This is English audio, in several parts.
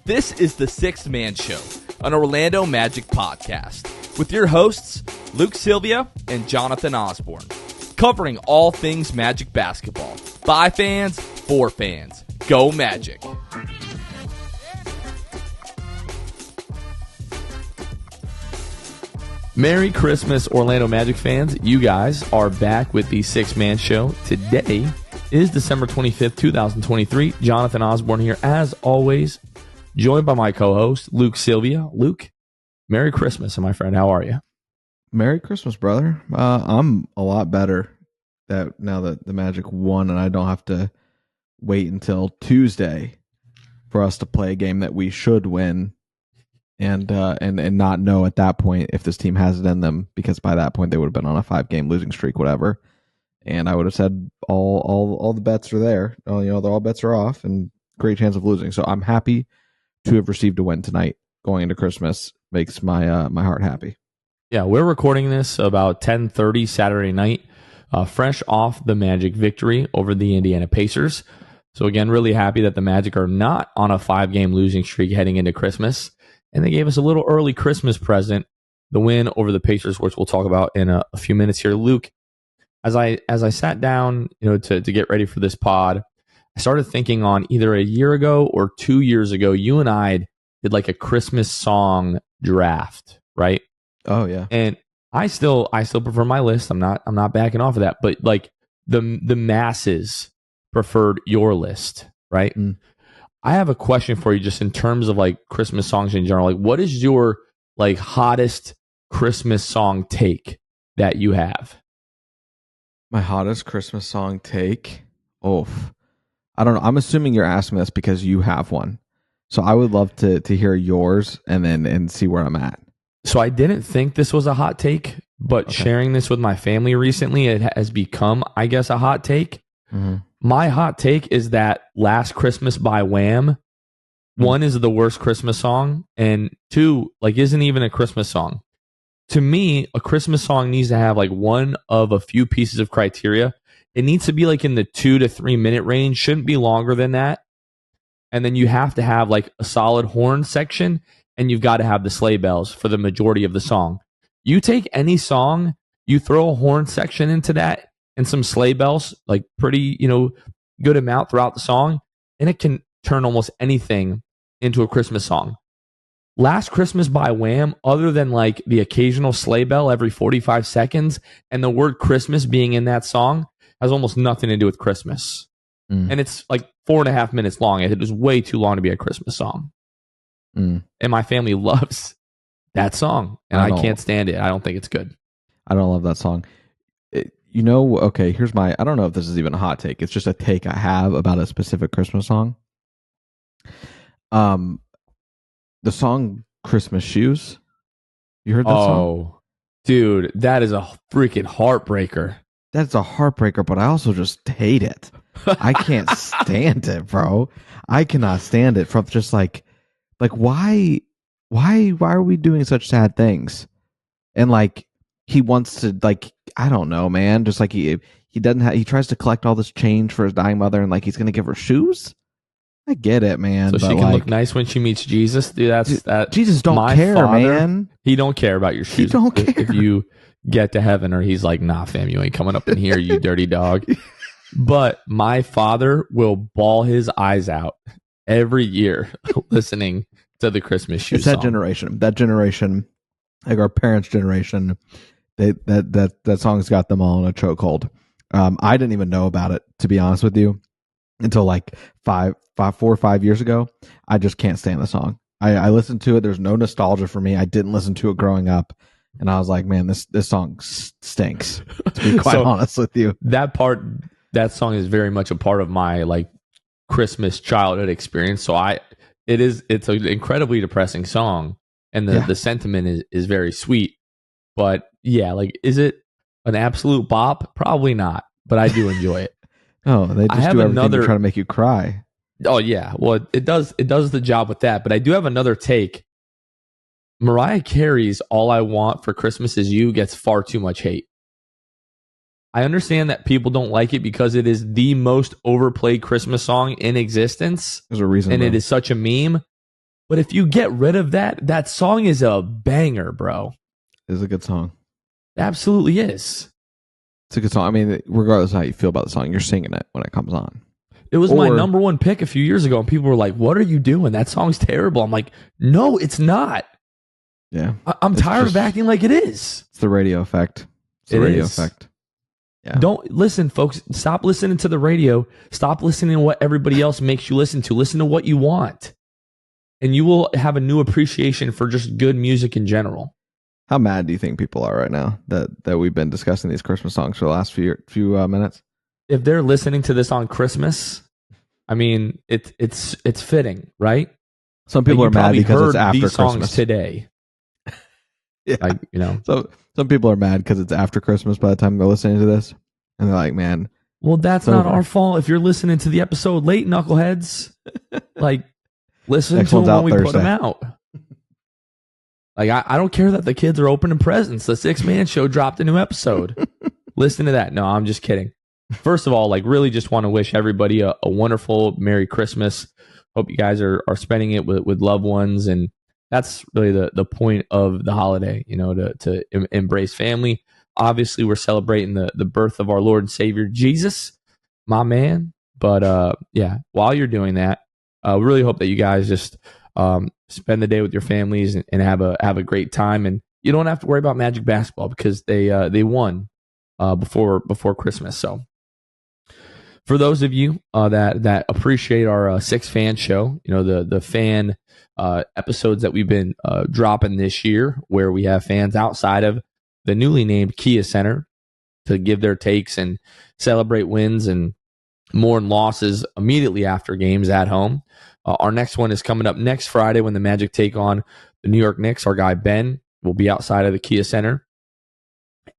This is the Sixth Man Show, an Orlando Magic podcast, with your hosts, Luke Sylvia and Jonathan Osborne, covering all things Magic basketball. By fans, for fans. Go Magic! Merry Christmas, Orlando Magic fans. You guys are back with the Sixth Man Show. Today is December 25th, 2023. Jonathan Osborne here, as always, joined by my co-host, Luke Sylvia. Luke, Merry Christmas, my friend. How are you? Merry Christmas, brother. I'm a lot better now that the Magic won, and I don't have to wait until Tuesday for us to play a game that we should win, and not know at that point if this team has it in them, because by that point they would have been on a 5-game losing streak, whatever. And I would have said all the bets are there. All bets are off, and great chance of losing. So I'm happy to have received a win tonight going into Christmas. Makes my my heart happy. Yeah, we're recording this about 10:30 Saturday night, fresh off the Magic victory over the Indiana Pacers. So again, really happy that the Magic are not on a 5-game losing streak heading into Christmas. And they gave us a little early Christmas present, the win over the Pacers, which we'll talk about in a few minutes here. Luke, as I sat down, to get ready for this pod, I started thinking on either a year ago or 2 years ago, you and I did like a Christmas song draft, right? Oh yeah. And I still prefer my list. I'm not backing off of that. But like the masses preferred your list, right? Mm. I have a question for you, just in terms of like Christmas songs in general. Like, what is your like hottest Christmas song take that you have? My hottest Christmas song take? I don't know. I'm assuming you're asking this because you have one. So I would love to hear yours and see where I'm at. So I didn't think this was a hot take, but sharing this with my family recently, it has become, I guess, a hot take. Mm-hmm. My hot take is that Last Christmas by Wham, one, is the worst Christmas song, and two, like, isn't even a Christmas song. To me, a Christmas song needs to have like one of a few pieces of criteria. It needs to be like in the 2 to 3 minute range, shouldn't be longer than that. And then you have to have like a solid horn section, and you've got to have the sleigh bells for the majority of the song. You take any song, you throw a horn section into that and some sleigh bells, like pretty, good amount throughout the song, and it can turn almost anything into a Christmas song. Last Christmas by Wham, other than like the occasional sleigh bell every 45 seconds and the word Christmas being in that song, has almost nothing to do with Christmas. And it's like 4.5 minutes long. It was way too long to be a Christmas song. And my family loves that song, and I can't stand it. I don't think it's good. I don't love that song. Here's I don't know if this is even a hot take. It's just a take I have about a specific Christmas song. The song Christmas Shoes. You heard that song? Oh, dude, that is a freaking heartbreaker. That's a heartbreaker, but I also just hate it. I can't stand it, bro. I cannot stand it. From just like why are we doing such sad things? And like he wants to, like, I don't know, man. Just like he tries to collect all this change for his dying mother, and like he's gonna give her shoes. I get it, man. So she can look nice when she meets Jesus. Dude, that Jesus don't care, father, man. He don't care about your shoes. He don't care if you get to heaven, or he's like, nah, fam, you ain't coming up in here, you dirty dog. But my father will bawl his eyes out every year listening to the Christmas shoes. It's that song. That generation, like our parents' generation. That song's got them all in a chokehold. I didn't even know about it, to be honest with you, until like 4 or 5 years ago. I just can't stand the song. I listened to it. There's no nostalgia for me. I didn't listen to it growing up, and I was like, man, this song stinks. To be quite honest with you, that song is very much a part of my like Christmas childhood experience. So it's an incredibly depressing song, and the sentiment is very sweet. But yeah, like, is it an absolute bop? Probably not, but I do enjoy it. Oh, they just do everything to try to make you cry. Oh yeah, well it does the job with that. But I do have another take. Mariah Carey's "All I Want for Christmas Is You" gets far too much hate. I understand that people don't like it because it is the most overplayed Christmas song in existence. There's a reason, and it is such a meme. But if you get rid of that song is a banger, bro. It's a good song. It absolutely is. It's a good song. I mean, regardless of how you feel about the song, you're singing it when it comes on. It was my number one pick a few years ago, and people were like, "What are you doing? That song's terrible." I'm like, "No, it's not." Yeah, I'm tired of acting like it is. It's the radio effect. It's the radio effect. Yeah. Don't listen, folks. Stop listening to the radio. Stop listening to what everybody else makes you listen to. Listen to what you want, and you will have a new appreciation for just good music in general. How mad do you think people are right now that we've been discussing these Christmas songs for the last few minutes? If they're listening to this on Christmas, I mean, it's fitting, right? Some people are mad because it's after these songs Christmas today. Yeah, like, you know. So some people are mad because it's after Christmas by the time they're listening to this, and they're like, "Man, well, that's not our fault. If you're listening to the episode late, knuckleheads, like listen to them when we put them out." Like, I don't care that the kids are opening presents. The 6-Man Show dropped a new episode. Listen to that. No, I'm just kidding. First of all, like, really just want to wish everybody a wonderful Merry Christmas. Hope you guys are spending it with loved ones. And that's really the point of the holiday, you know, to embrace family. Obviously, we're celebrating the birth of our Lord and Savior, Jesus, my man. But, yeah, while you're doing that, we really hope that you guys just spend the day with your families and have a great time, and you don't have to worry about Magic basketball because they won before Christmas. So for those of you that appreciate our 6-Fan Show, you know, the fan episodes that we've been dropping this year, where we have fans outside of the newly named Kia Center to give their takes and celebrate wins and mourn losses immediately after games at home. Our next one is coming up next Friday when the Magic take on the New York Knicks. Our guy Ben will be outside of the Kia Center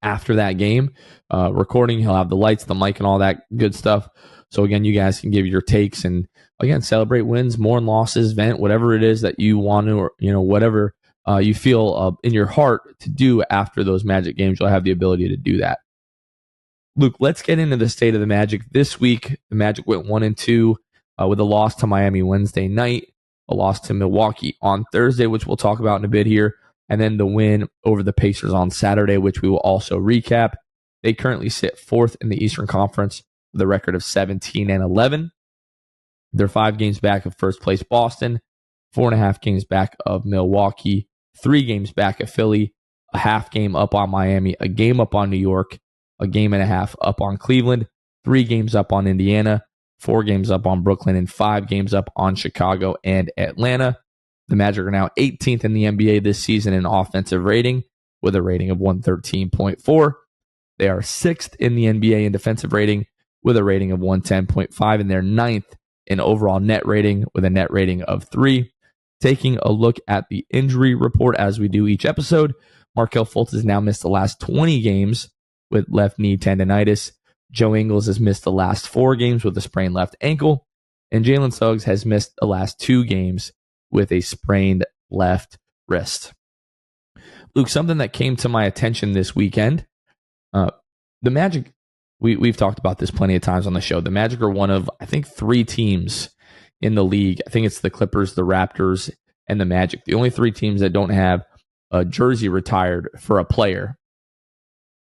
after that game, recording. He'll have the lights, the mic, and all that good stuff. So again, you guys can give your takes and again celebrate wins, mourn losses, vent, whatever it is that you want to, or you know, whatever you feel in your heart to do after those Magic games. You'll have the ability to do that. Luke, let's get into the state of the Magic. This week, the Magic went 1-2 with a loss to Miami Wednesday night, a loss to Milwaukee on Thursday, which we'll talk about in a bit here, and then the win over the Pacers on Saturday, which we will also recap. They currently sit 4th in the Eastern Conference with a record of 17-11. They're 5 games back of first place Boston, 4.5 games back of Milwaukee, 3 games back of Philly, a half game up on Miami, a game up on New York, a game and a half up on Cleveland, 3 games up on Indiana, 4 games up on Brooklyn, and 5 games up on Chicago and Atlanta. The Magic are now 18th in the NBA this season in offensive rating with a rating of 113.4. They are 6th in the NBA in defensive rating with a rating of 110.5, and they're 9th in overall net rating with a net rating of 3. Taking a look at the injury report as we do each episode, Markelle Fultz has now missed the last 20 games with left knee tendonitis. Joe Ingles has missed the last 4 games with a sprained left ankle, and Jalen Suggs has missed the last 2 games with a sprained left wrist. Luke, something that came to my attention this weekend, the Magic, we've talked about this plenty of times on the show. The Magic are one of, I think, 3 teams in the league. I think it's the Clippers, the Raptors, and the Magic. The only 3 teams that don't have a jersey retired for a player.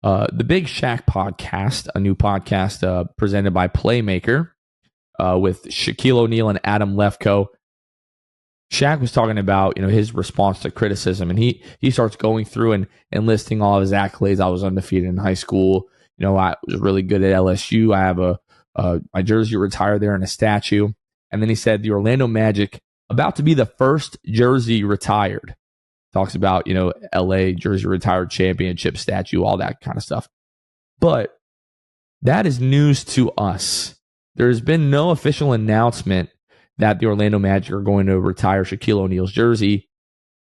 The Big Shaq podcast, a new podcast presented by Playmaker with Shaquille O'Neal and Adam Lefkoe. Shaq was talking about, you know, his response to criticism, and he starts going through and listing all of his accolades. I was undefeated in high school. You know, I was really good at LSU. I have my jersey retired there in a statue. And then he said the Orlando Magic about to be the first jersey retired. Talks about, you know, LA jersey retired championship statue, all that kind of stuff. But that is news to us. There's been no official announcement that the Orlando Magic are going to retire Shaquille O'Neal's jersey.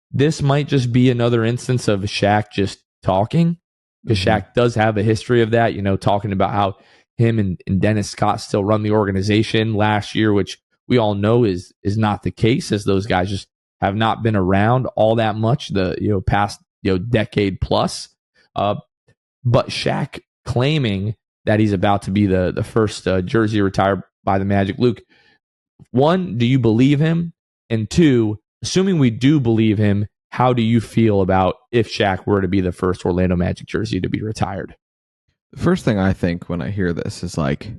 This might just be another instance of Shaq just talking, because Shaq does have a history of that, you know, talking about how him and Dennis Scott still run the organization last year, which we all know is not the case, as those guys just have not been around all that much the, you know, past, you know, decade plus. But Shaq claiming that he's about to be the first jersey retired by the Magic. Luke, 1, do you believe him? And 2, assuming we do believe him, how do you feel about if Shaq were to be the first Orlando Magic jersey to be retired? The first thing I think when I hear this is like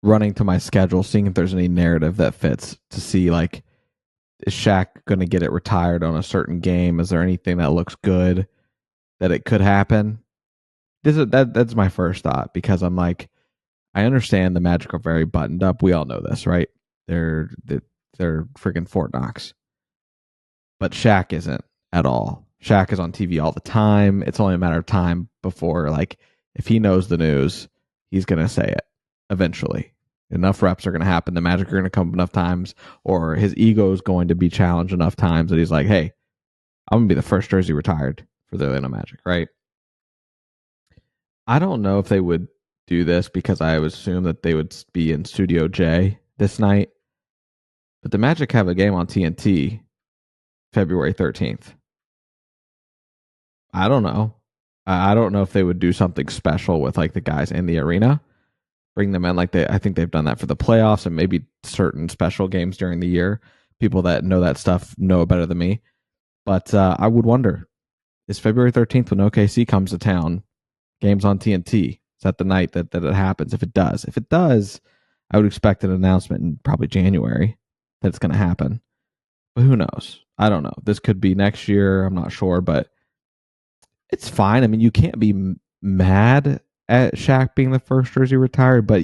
running to my schedule, seeing if there's any narrative that fits to see like, is Shaq going to get it retired on a certain game? Is there anything that looks good that it could happen? That's my first thought, because I'm like, I understand the Magic are very buttoned up. We all know this, right? They're freaking Fort Knox. But Shaq isn't at all. Shaq is on TV all the time. It's only a matter of time before, like, if he knows the news, he's going to say it eventually. Enough reps are going to happen. The Magic are going to come up enough times, or his ego is going to be challenged enough times that he's like, hey, I'm going to be the first jersey retired for the Orlando Magic, right? I don't know if they would do this, because I would assume that they would be in Studio J this night. But the Magic have a game on TNT February 13th. I don't know. I don't know if they would do something special with like the guys in the arena. Bring them in I think they've done that for the playoffs and maybe certain special games during the year. People that know that stuff know better than me. But I would wonder, is February 13th when OKC comes to town, games on TNT? Is that the night that it happens? If it does, I would expect an announcement in probably January that it's going to happen. But who knows? I don't know. This could be next year. I'm not sure, but it's fine. I mean, you can't be mad at Shaq being the first jersey retired, but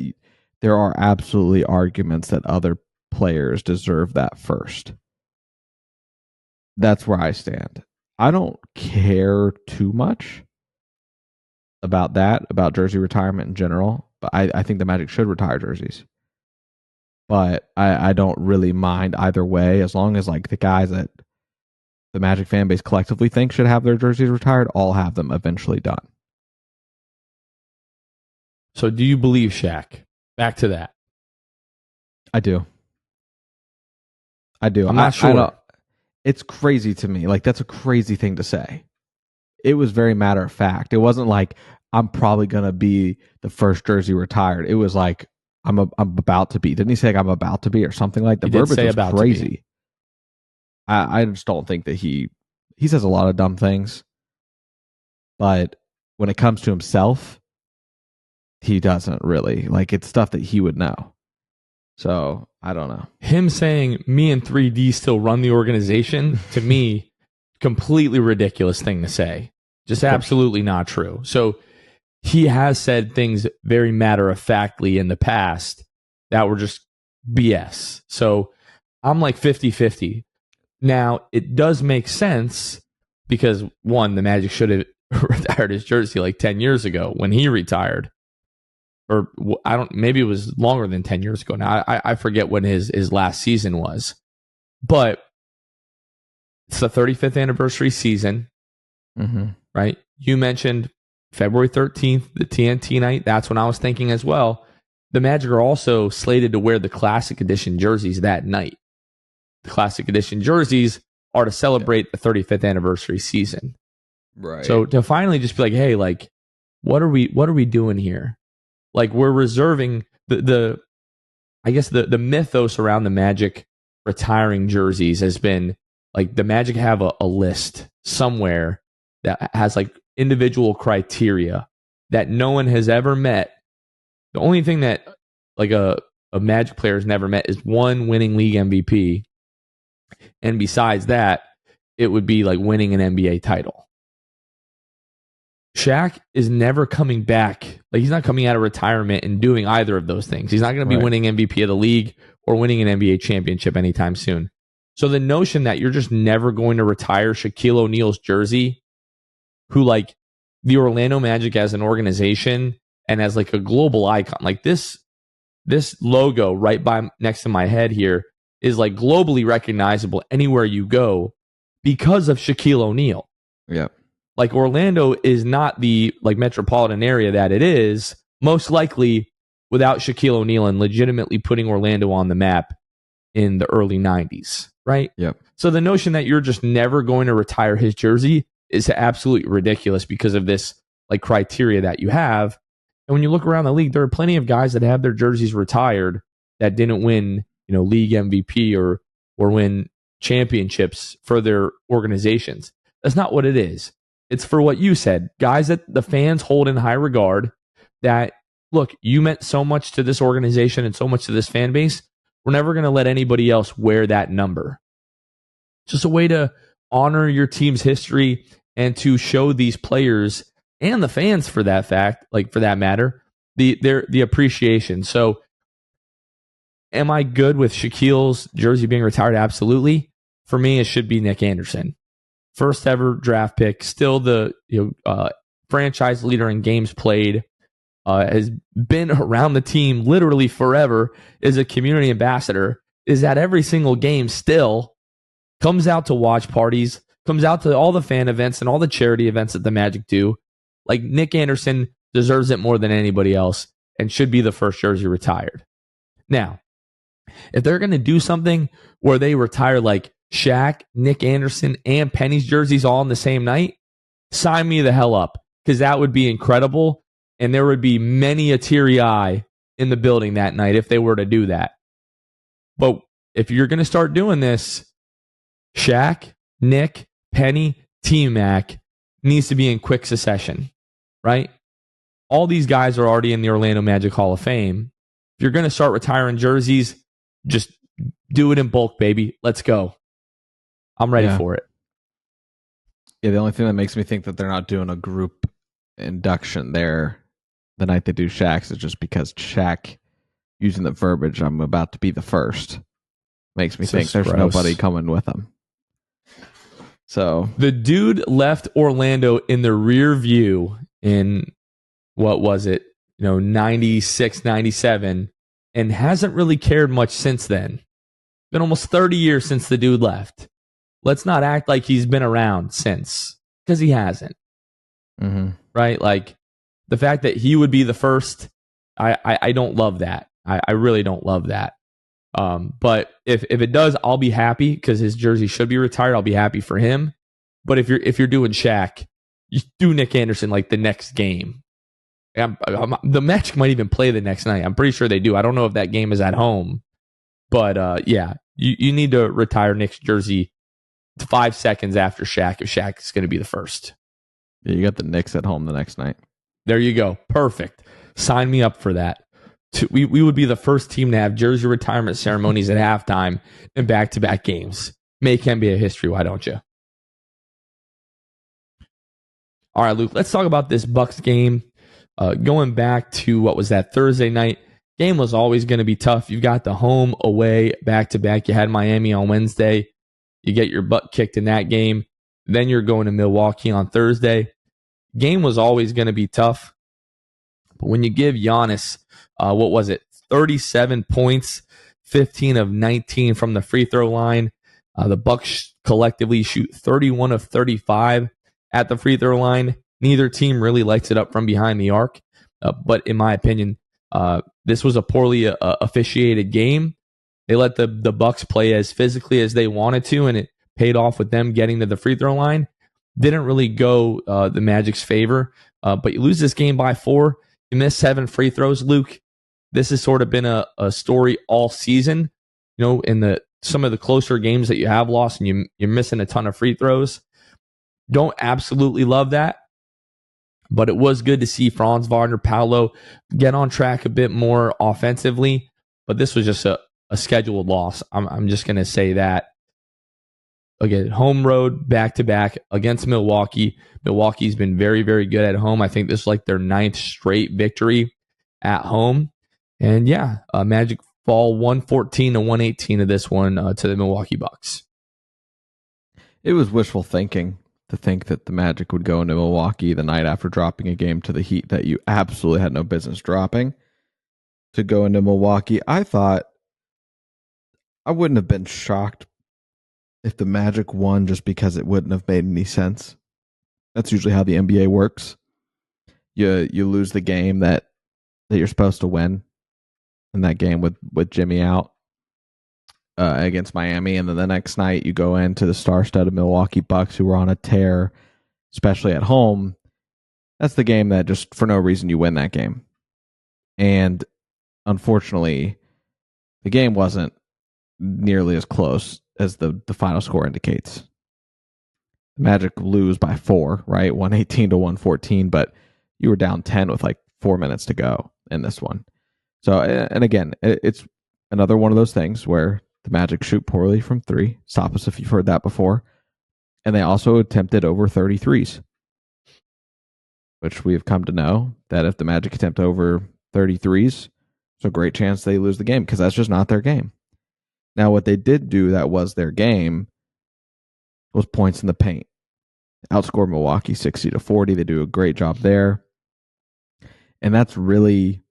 there are absolutely arguments that other players deserve that first. That's where I stand. I don't care too much about that, about jersey retirement in general, but I think the Magic should retire jerseys. But I don't really mind either way, as long as like the guys that the Magic fan base collectively think should have their jerseys retired, all have them eventually done. So do you believe Shaq? Back to that. I do. I'm not sure. It's crazy to me. Like, that's a crazy thing to say. It was very matter of fact. It wasn't like, I'm probably going to be the first jersey retired. It was like, I'm about to be. Didn't he say like, I'm about to be or something like that? The verbiage was crazy. I just don't think that he says a lot of dumb things. But when it comes to himself, he doesn't really. Like, it's stuff that he would know. So, I don't know. Him saying, me and 3D still run the organization, to me, completely ridiculous thing to say. Just absolutely not true. So, he has said things very matter-of-factly in the past that were just BS. So, I'm like 50-50. Now, it does make sense because, one, the Magic should have retired his jersey like 10 years ago when he retired. Or maybe it was longer than 10 years ago now. I forget when his last season was. But it's the 35th anniversary season, right? You mentioned February 13th, the TNT night. That's when I was thinking as well. The Magic are also slated to wear the Classic Edition jerseys that night. The Classic Edition jerseys are to celebrate the 35th anniversary season. Right. So to finally just be like, hey, like, what are we doing here? Like, we're reserving the mythos around the Magic retiring jerseys has been like the Magic have a list somewhere that has like individual criteria that no one has ever met. The only thing that like a Magic player has never met is one winning league MVP. And besides that, it would be like winning an NBA title. Shaq is never coming back. Like, he's not coming out of retirement and doing either of those things. He's not going to be winning MVP of the league or winning an NBA championship anytime soon. So the notion that you're just never going to retire Shaquille O'Neal's jersey, who like the Orlando Magic as an organization and as like a global icon, like this logo right by next to my head here is like globally recognizable anywhere you go because of Shaquille O'Neal. Yeah. Like, Orlando is not the like metropolitan area that it is, most likely without Shaquille O'Neal and legitimately putting Orlando on the map in the early 90s, right? Yep. So the notion that you're just never going to retire his jersey is absolutely ridiculous because of this like criteria that you have. And when you look around the league, there are plenty of guys that have their jerseys retired that didn't win, league MVP or win championships for their organizations. That's not what it is. It's for what you said. Guys that the fans hold in high regard, that, look, you meant so much to this organization and so much to this fan base. We're never going to let anybody else wear that number. It's just a way to honor your team's history and to show these players and the fans, for that fact, like for that matter, the appreciation. So, am I good with Shaquille's jersey being retired? Absolutely. For me, it should be Nick Anderson, first ever draft pick, still the franchise leader in games played. Has been around the team literally forever, is a community ambassador, is at every single game still, comes out to watch parties, comes out to all the fan events and all the charity events that the Magic do. Like, Nick Anderson deserves it more than anybody else and should be the first jersey retired. Now, if they're going to do something where they retire like Shaq, Nick Anderson, and Penny's jerseys all on the same night, sign me the hell up, because that would be incredible. And there would be many a teary eye in the building that night if they were to do that. But if you're going to start doing this, Shaq, Nick, Penny, T-Mac needs to be in quick succession, right? All these guys are already in the Orlando Magic Hall of Fame. If you're going to start retiring jerseys, just do it in bulk, baby. Let's go. I'm ready for it. Yeah, the only thing that makes me think that they're not doing a group induction there the night they do Shaq's is just because Shaq, using the verbiage, I'm about to be the first, makes me think there's nobody coming with him. So the dude left Orlando in the rear view in, what was it, 96, 97, and hasn't really cared much since then. Been almost 30 years since the dude left. Let's not act like he's been around since, because he hasn't. Mm-hmm. Right? Like, the fact that he would be the first, I don't love that. I really don't love that. But if it does, I'll be happy, because his jersey should be retired. I'll be happy for him. But if you're doing Shaq, you do Nick Anderson like the next game. The Magic might even play the next night. I'm pretty sure they do. I don't know if that game is at home. But yeah, you need to retire Nick's jersey 5 seconds after Shaq if Shaq is going to be the first. Yeah, you got the Knicks at home the next night. There you go. Perfect. Sign me up for that. We would be the first team to have jersey retirement ceremonies at halftime in back-to-back games. Make NBA history, why don't you? All right, Luke, let's talk about this Bucks game. Going back to, what was that, Thursday night, game was always going to be tough. You've got the home, away, back-to-back. You had Miami on Wednesday. You get your butt kicked in that game. Then you're going to Milwaukee on Thursday. Game was always going to be tough. But when you give Giannis, 37 points, 15 of 19 from the free throw line. The Bucks collectively shoot 31 of 35 at the free throw line. Neither team really lights it up from behind the arc. But in my opinion, this was a poorly officiated game. They let the Bucks play as physically as they wanted to, and it paid off with them getting to the free throw line. Didn't really go the Magic's favor, but you lose this game by 4. You miss 7 free throws, Luke. This has sort of been a story all season. In some of the closer games that you have lost, and you're missing a ton of free throws. Don't absolutely love that, but it was good to see Franz Wagner, Paolo get on track a bit more offensively. But this was just a scheduled loss. I'm just going to say that. Again, home road, back-to-back against Milwaukee. Milwaukee's been very, very good at home. I think this is like their 9th straight victory at home. And yeah, Magic fall 114 to 118 of this one to the Milwaukee Bucks. It was wishful thinking to think that the Magic would go into Milwaukee the night after dropping a game to the Heat that you absolutely had no business dropping. To go into Milwaukee, I thought I wouldn't have been shocked if the Magic won, just because it wouldn't have made any sense. That's usually how the NBA works. You lose the game that you're supposed to win in that game with Jimmy out against Miami, and then the next night you go into the star-studded Milwaukee Bucks, who were on a tear, especially at home. That's the game that just for no reason you win that game. And unfortunately, the game wasn't nearly as close the final score indicates. The Magic lose by 4, right? 118 to 114, but you were down 10 with like 4 minutes to go in this one. So, and again, it's another one of those things where the Magic shoot poorly from 3. Stop us if you've heard that before. And they also attempted over 33s, which we have come to know that if the Magic attempt over 33s, there's a great chance they lose the game because that's just not their game. Now, what they did do that was their game was points in the paint. Outscored Milwaukee 60 to 40. They do a great job there. And that's really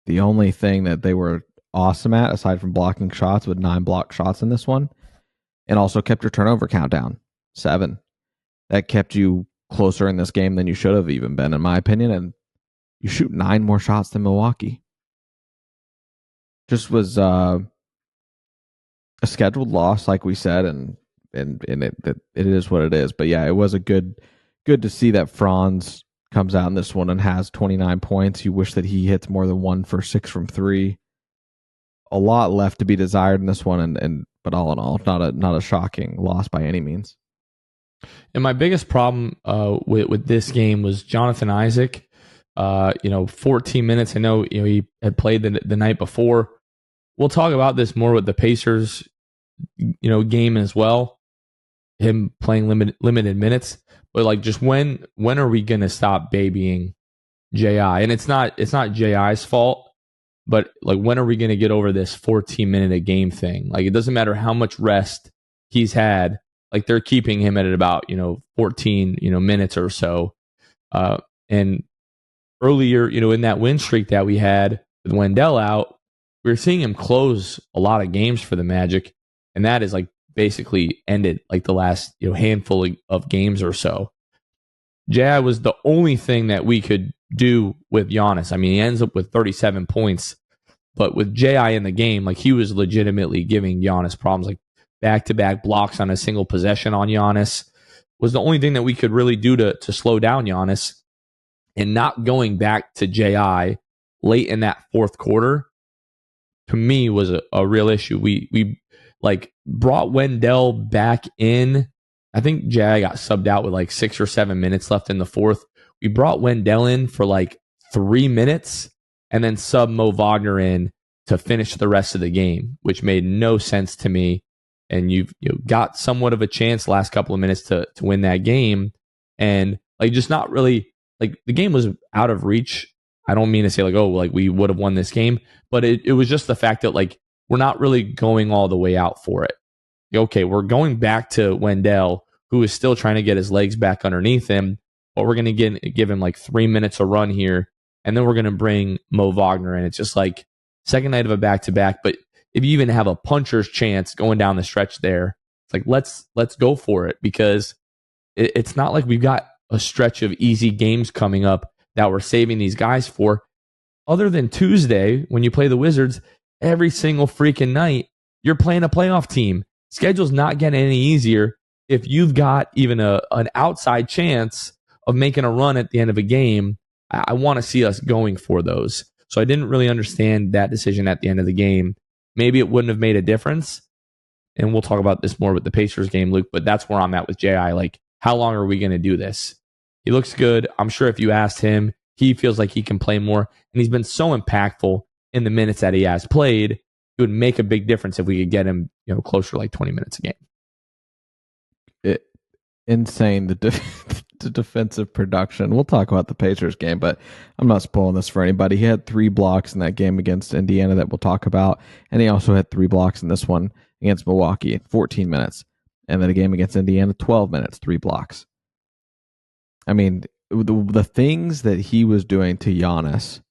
the only thing that they were awesome at, aside from blocking shots, with 9 blocked shots in this one. And also kept your turnover count down, 7. That kept you closer in this game than you should have even been, in my opinion. And you shoot 9 more shots than Milwaukee. Just was a scheduled loss, like we said, and it is what it is. But yeah, it was a good to see that Franz comes out in this one and has 29 points. You wish that he hits more than 1 for 6 from 3. A lot left to be desired in this one, but all in all, not a shocking loss by any means. And my biggest problem with this game was Jonathan Isaac. 14 minutes. I know he had played the night before. We'll talk about this more with the Pacers, game as well. Him playing limited minutes, but like, just when are we gonna stop babying J.I.? And it's not J.I.'s fault, but like, when are we gonna get over this 14-minute a game thing? Like, it doesn't matter how much rest he's had. Like, they're keeping him at about 14 minutes or so. And earlier, in that win streak that we had with Wendell out, we were seeing him close a lot of games for the Magic, and that is like basically ended like the last handful of games or so. J.I. was the only thing that we could do with Giannis. I mean, he ends up with 37 points, but with J.I. in the game, like, he was legitimately giving Giannis problems. Like, back-to-back blocks on a single possession on Giannis was the only thing that we could really do to slow down Giannis. And not going back to J.I. late in that fourth quarter, to me, was a real issue. We like brought Wendell back in. I think J.I. got subbed out with like 6 or 7 minutes left in the fourth. We brought Wendell in for like 3 minutes and then sub Mo Wagner in to finish the rest of the game, which made no sense to me. And you've got somewhat of a chance last couple of minutes to win that game, and like, just not really, like, the game was out of reach. I don't mean to say like, oh, like, we would have won this game, but it was just the fact that, like, we're not really going all the way out for it. Okay, we're going back to Wendell, who is still trying to get his legs back underneath him, but we're going to give him like 3 minutes a run here, and then we're going to bring Mo Wagner in. It's just like second night of a back-to-back, but if you even have a puncher's chance going down the stretch there, it's like, let's go for it, because it's not like we've got a stretch of easy games coming up that we're saving these guys for. Other than Tuesday, when you play the Wizards, every single freaking night, you're playing a playoff team. Schedule's not getting any easier. If you've got even an outside chance of making a run at the end of a game, I want to see us going for those. So I didn't really understand that decision at the end of the game. Maybe it wouldn't have made a difference. And we'll talk about this more with the Pacers game, Luke, but that's where I'm at with J.I. Like, how long are we going to do this? He looks good. I'm sure if you asked him, he feels like he can play more. And he's been so impactful in the minutes that he has played. It would make a big difference if we could get him, closer to like 20 minutes a game. Insane, the defensive production. We'll talk about the Pacers game, but I'm not spoiling this for anybody. He had 3 blocks in that game against Indiana that we'll talk about, and he also had 3 blocks in this one against Milwaukee in 14 minutes, and then a game against Indiana, 12 minutes, 3 blocks. I mean, the things that he was doing to Giannis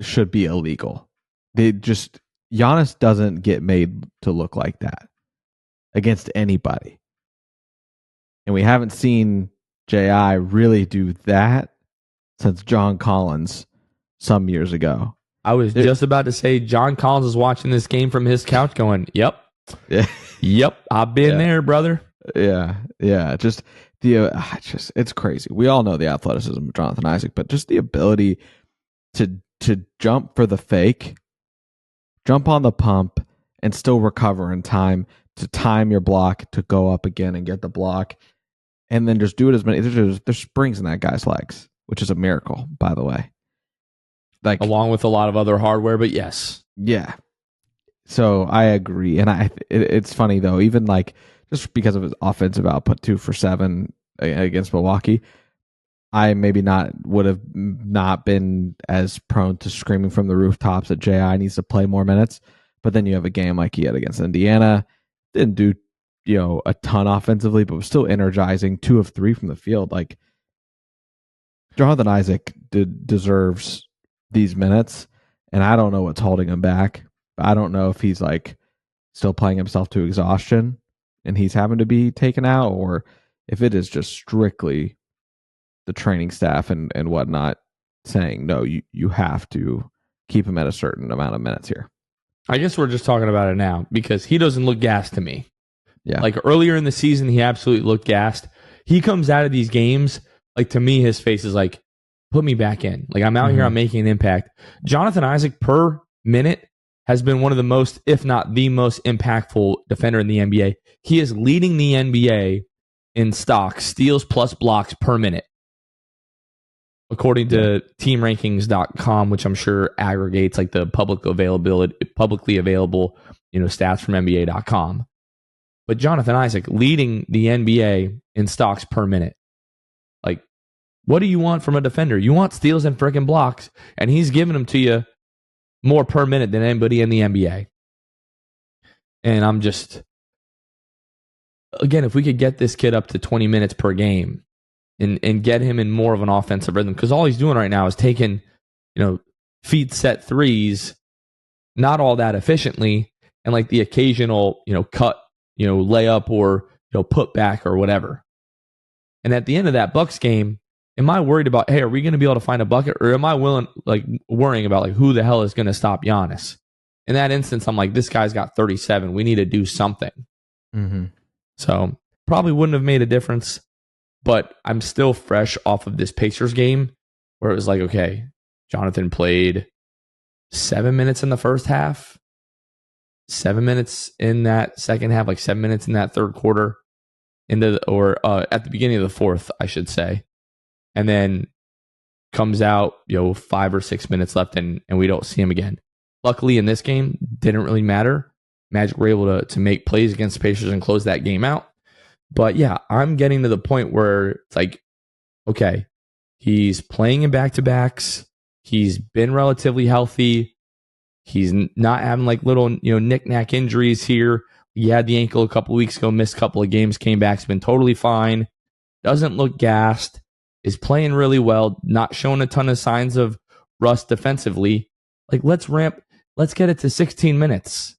should be illegal. Giannis doesn't get made to look like that against anybody. And we haven't seen J.I. really do that since John Collins some years ago. I was just about to say, John Collins is watching this game from his couch going, yep. Yeah. Yep, I've been there, brother. Yeah. Just it's crazy. We all know the athleticism of Jonathan Isaac, but just the ability to jump for the fake, jump on the pump, and still recover in time to time your block to go up again and get the block, and then just do it as many. There's springs in that guy's legs, which is a miracle, by the way. Like, along with a lot of other hardware, but yes. Yeah. So I agree. And it's funny, though, even like just because of his offensive output, 2 for 7 against Milwaukee, I maybe would have not been as prone to screaming from the rooftops that J.I. needs to play more minutes. But then you have a game like he had against Indiana. Didn't do, a ton offensively, but was still energizing. 2 of 3 from the field. Like, Jonathan Isaac deserves these minutes, and I don't know what's holding him back. I don't know if he's like still playing himself to exhaustion and he's having to be taken out, or if it is just strictly the training staff and whatnot saying, no, you have to keep him at a certain amount of minutes here. I guess we're just talking about it now because he doesn't look gassed to me. Yeah. Like earlier in the season, he absolutely looked gassed. He comes out of these games, like to me, his face is like, put me back in. Like I'm out here, I'm making an impact. Jonathan Isaac per minute has been one of the most, if not the most impactful defender in the NBA. He is leading the NBA in stocks, steals plus blocks per minute, according to teamrankings.com, which I'm sure aggregates like the publicly available, stats from NBA.com. But Jonathan Isaac leading the NBA in stocks per minute. Like, what do you want from a defender? You want steals and freaking blocks, and he's giving them to you more per minute than anybody in the NBA. And I'm just, again, if we could get this kid up to 20 minutes per game and get him in more of an offensive rhythm, because all he's doing right now is taking, feet set threes, not all that efficiently, and like the occasional, cut, layup or, put back or whatever. And at the end of that Bucks game, am I worried about, hey, are we going to be able to find a bucket? Or am I worrying about who the hell is going to stop Giannis? In that instance, I'm like, this guy's got 37. We need to do something. Mm-hmm. So probably wouldn't have made a difference, but I'm still fresh off of this Pacers game where it was like, okay, Jonathan played 7 minutes in the first half, 7 minutes in that second half, like 7 minutes in that third quarter, at the beginning of the fourth, I should say. And then comes out, 5 or 6 minutes left, and we don't see him again. Luckily, in this game, didn't really matter. Magic were able to make plays against the Pacers and close that game out. But yeah, I'm getting to the point where it's like, okay, he's playing in back-to-backs. He's been relatively healthy. He's not having like little, knick-knack injuries here. He had the ankle a couple weeks ago, missed a couple of games, came back, has been totally fine. Doesn't look gassed. Is playing really well, not showing a ton of signs of rust defensively. Like, let's get it to 16 minutes.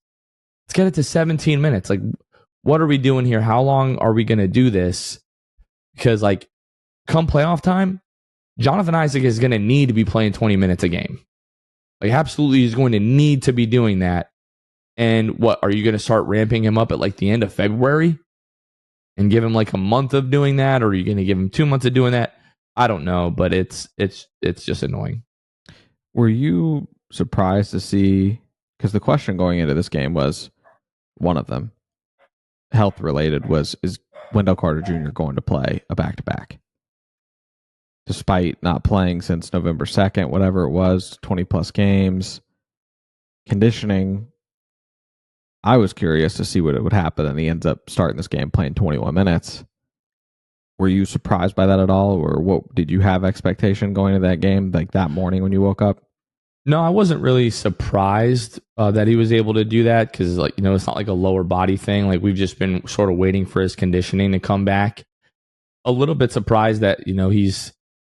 Let's get it to 17 minutes. Like, what are we doing here? How long are we going to do this? Because, like, come playoff time, Jonathan Isaac is going to need to be playing 20 minutes a game. Like, absolutely, he's going to need to be doing that. And what, are you going to start ramping him up at, like, the end of February? And give him, like, a month of doing that? Or are you going to give him 2 months of doing that? I don't know, but it's just annoying. Were you surprised to see, because the question going into this game was one of them, health related, is Wendell Carter Jr. going to play a back-to-back? Despite not playing since November 2nd, whatever it was, 20-plus games, conditioning, I was curious to see what would happen, and he ends up starting this game playing 21 minutes. Were you surprised by that at all, or what did you have expectation going into that game, like that morning when you woke up? No, I wasn't really surprised that he was able to do that because, like, it's not like a lower body thing. Like, we've just been sort of waiting for his conditioning to come back. A little bit surprised that, he's,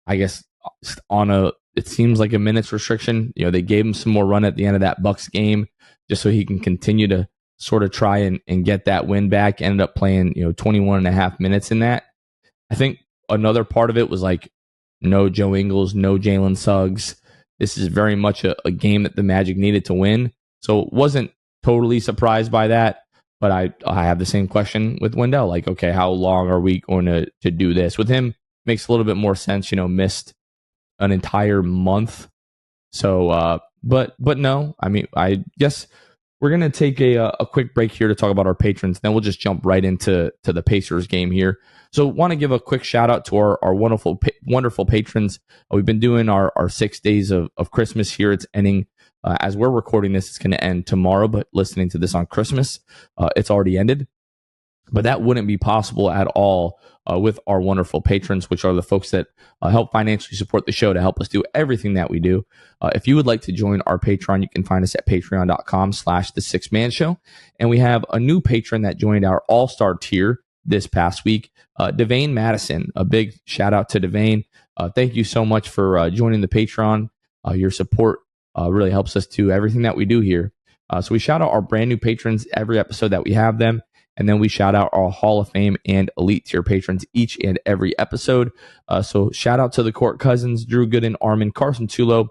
I guess, it seems like a minutes restriction. They gave him some more run at the end of that Bucks game just so he can continue to sort of try and get that win back. Ended up playing, 21 and a half minutes in that. I think another part of it was like no Joe Ingles, no Jalen Suggs. This is very much a game that the Magic needed to win. So wasn't totally surprised by that. But I have the same question with Wendell. Like, okay, how long are we going to do this? With him, makes a little bit more sense, missed an entire month. So, but no, I mean, I guess We're going to take a quick break here to talk about our patrons. Then we'll just jump right into the Pacers game here. So want to give a quick shout out to our wonderful patrons. We've been doing our 6 days of Christmas here. It's ending as we're recording this. It's going to end tomorrow, but listening to this on Christmas, it's already ended. But that wouldn't be possible at all with our wonderful patrons, which are the folks that help financially support the show to help us do everything that we do. If you would like to join our Patreon, you can find us at patreon.com/the6man show. And we have a new patron that joined our all-star tier this past week, Devane Madison. A big shout out to Devane. Thank you so much for joining the Patreon. Your support really helps us do everything that we do here. So we shout out our brand new patrons every episode that we have them. And then we shout out our Hall of Fame and Elite Tier patrons each and every episode. So shout out to the Court Cousins, Drew Gooden, Armin, Carson Tulo,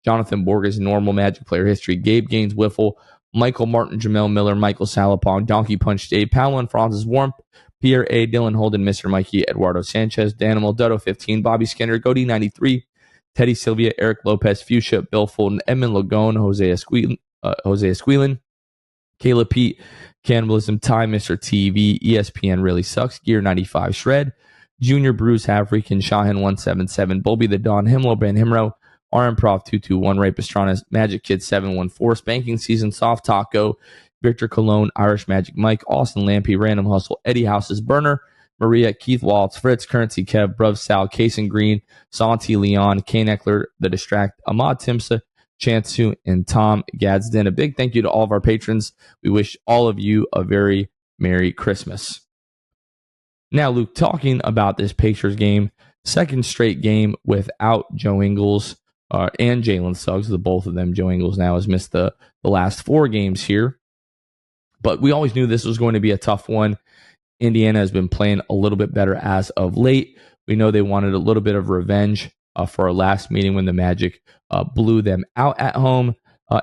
Jonathan Borges, Normal Magic Player History, Gabe Gaines Wiffle, Michael Martin, Jamel Miller, Michael Salapong, Donkey Punch Dave, Paolo and Francis Warmth, Pierre A., Dylan Holden, Mr. Mikey, Eduardo Sanchez, Danimal, Dutto 15, Bobby Skinner, Goody 93, Teddy Sylvia, Eric Lopez, Fuchsia, Bill Fulton, Edmund Lagone, Jose Esquilin, Caleb Pete, Cannibalism, Time, Mr. TV, ESPN Really Sucks, Gear 95 Shred, Junior Bruce, Havrican, Shahin 177, Bulby the Don, Himlo, Ben Himro, R Improv 221, Ray Pastrana, Magic Kid 714, Spanking Season, Soft Taco, Victor Cologne, Irish Magic Mike, Austin Lampy, Random Hustle, Eddie House's Burner, Maria, Keith Waltz, Fritz, Currency Kev, Bruv Sal, Kason Green, Santi Leon, Kane Eckler, The Distract, Ahmad Timsa, Chansu, and Tom Gadsden. A big thank you to all of our patrons. We wish all of you a very Merry Christmas. Now, Luke, talking about this Pacers game, second straight game without Joe Ingles and Jalen Suggs, the both of them. Joe Ingles now has missed the last 4 games here. But we always knew this was going to be a tough one. Indiana has been playing a little bit better as of late. We know they wanted a little bit of revenge for our last meeting when the Magic blew them out at home.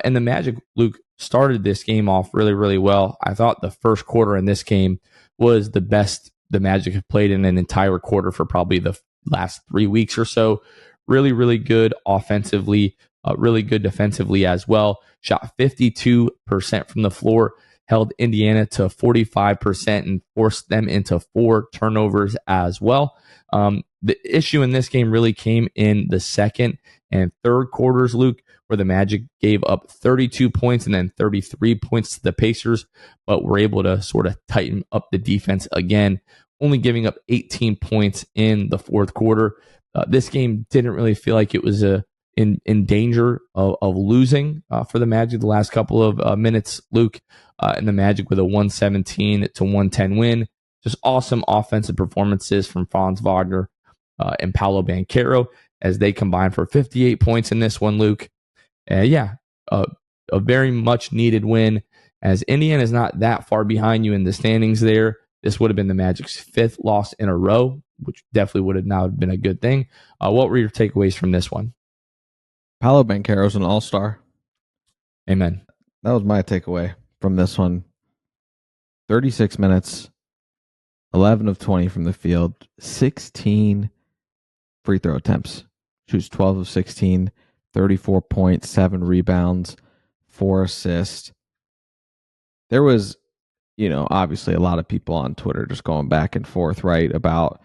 And the Magic, Luke, started this game off really, really well. I thought the first quarter in this game was the best the Magic have played in an entire quarter for probably the last 3 weeks or so. Really, really good offensively, really good defensively as well. Shot 52% from the floor, held Indiana to 45% and forced them into 4 turnovers as well. The issue in this game really came in the second and third quarters, Luke, where the Magic gave up 32 points and then 33 points to the Pacers, but were able to sort of tighten up the defense again, only giving up 18 points in the fourth quarter. This game didn't really feel like it was in danger of losing for the Magic the last couple of minutes, Luke, and the Magic with a 117 to 110 win. Just awesome offensive performances from Franz Wagner and Paolo Banchero as they combined for 58 points in this one, Luke. A very much needed win as Indiana is not that far behind you in the standings there. This would have been the Magic's 5th loss in a row, which definitely would have now been a good thing. What were your takeaways from this one? Paolo Banchero's an all-star. Amen. That was my takeaway from this one. 36 minutes, 11 of 20 from the field, 16 free throw attempts. Shoots 12 of 16, 34 points, 7 rebounds, 4 assists. There was, obviously a lot of people on Twitter just going back and forth, right, about,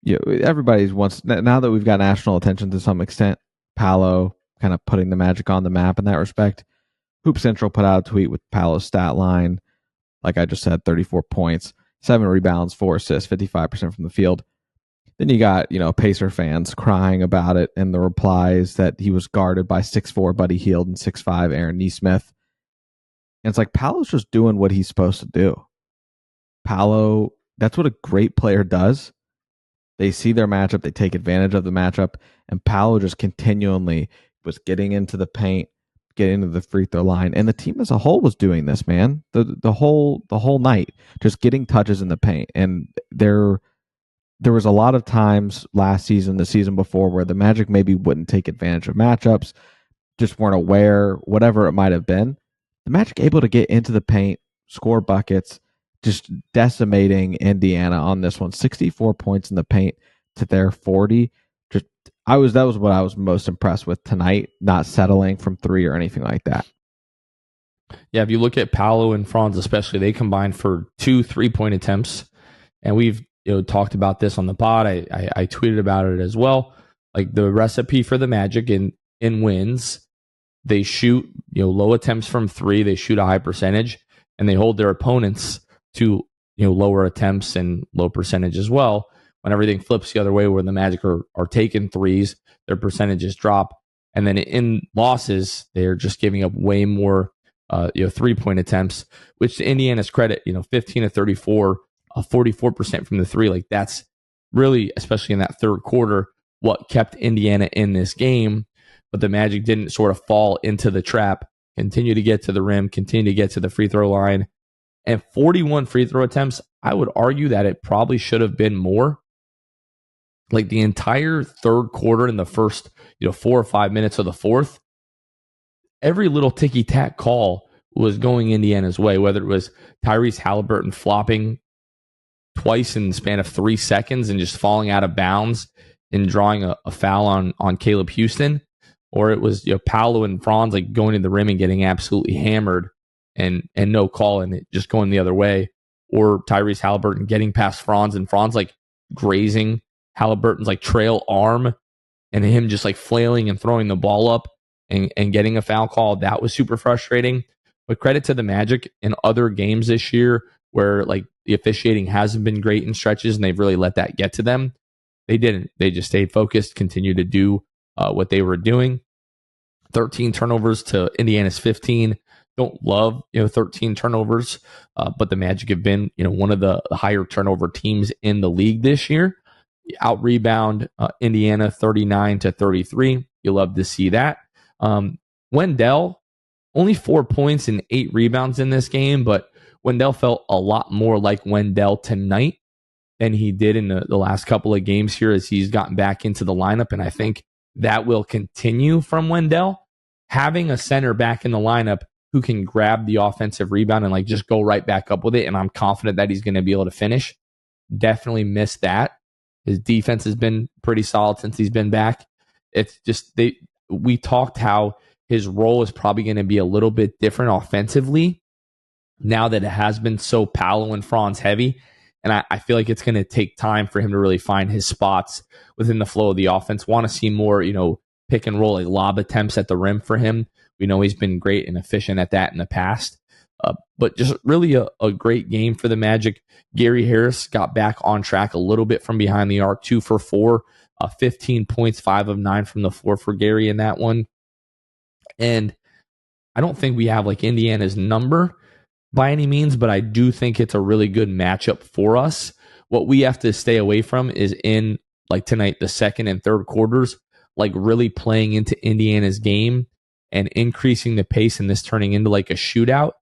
everybody's wants, now that we've got national attention to some extent, Paolo kind of putting the Magic on the map in that respect. Hoop Central put out a tweet with Paolo's stat line. Like I just said, 34 points, 7 rebounds, 4 assists, 55% from the field. Then you got, Pacer fans crying about it and the replies that he was guarded by 6'4" Buddy Hield and 6'5" Aaron Nesmith. And it's like Paolo's just doing what he's supposed to do. Paolo, that's what a great player does. They see their matchup, they take advantage of the matchup, and Paolo just continually was getting into the paint, getting into the free throw line, and the team as a whole was doing this, man. The whole night, just getting touches in the paint. And there was a lot of times last season, the season before, where the Magic maybe wouldn't take advantage of matchups, just weren't aware, whatever it might have been. The Magic able to get into the paint, score buckets, just decimating Indiana on this one. 64 points in the paint to their 40. That was what I was most impressed with tonight, not settling from 3 or anything like that. Yeah, if you look at Paolo and Franz especially, they combined for 2 3-point attempts. And we've talked about this on the pod. I tweeted about it as well. Like the recipe for the Magic in wins, they shoot low attempts from three, they shoot a high percentage, and they hold their opponents to lower attempts and low percentage as well. When everything flips the other way, where the Magic are taking threes, their percentages drop, and then in losses, they're just giving up way more 3-point attempts. Which to Indiana's credit, 15 to 34, 44% from the three. Like that's really, especially in that third quarter, what kept Indiana in this game. But the Magic didn't sort of fall into the trap, continue to get to the rim, continue to get to the free throw line. And 41 free throw attempts, I would argue that it probably should have been more. Like the entire third quarter and the first 4 or 5 minutes of the fourth, every little ticky-tack call was going Indiana's way, whether it was Tyrese Halliburton flopping twice in the span of 3 seconds and just falling out of bounds and drawing a foul on Caleb Houston, or it was Paolo and Franz like going to the rim and getting absolutely hammered and no call and it just going the other way, or Tyrese Halliburton getting past Franz and Franz like grazing Halliburton's like trail arm and him just like flailing and throwing the ball up and getting a foul call. That was super frustrating. But credit to the Magic in other games this year where like the officiating hasn't been great in stretches and they've really let that get to them. They didn't. They just stayed focused, continued to do what they were doing. 13 turnovers to Indiana's 15. Don't love 13 turnovers, but the Magic have been one of the higher turnover teams in the league this year. Out rebound Indiana 39 to 33. You love to see that. Wendell only 4 points and 8 rebounds in this game, but Wendell felt a lot more like Wendell tonight than he did in the last couple of games here as he's gotten back into the lineup. And I think that will continue from Wendell. Having a center back in the lineup who can grab the offensive rebound and like just go right back up with it, and I'm confident that he's going to be able to finish. Definitely missed that. His defense has been pretty solid since he's been back. It's just we talked how his role is probably going to be a little bit different offensively now that it has been so Paolo and Franz heavy. And I feel like it's going to take time for him to really find his spots within the flow of the offense. Want to see more, pick and roll, like lob attempts at the rim for him. We know he's been great and efficient at that in the past. But just really a great game for the Magic. Gary Harris got back on track a little bit from behind the arc, 2 for 4, 15 points, 5 of 9 from the floor for Gary in that one. And I don't think we have like Indiana's number by any means, but I do think it's a really good matchup for us. What we have to stay away from is in like tonight, the second and third quarters, like really playing into Indiana's game and increasing the pace and this turning into like a shootout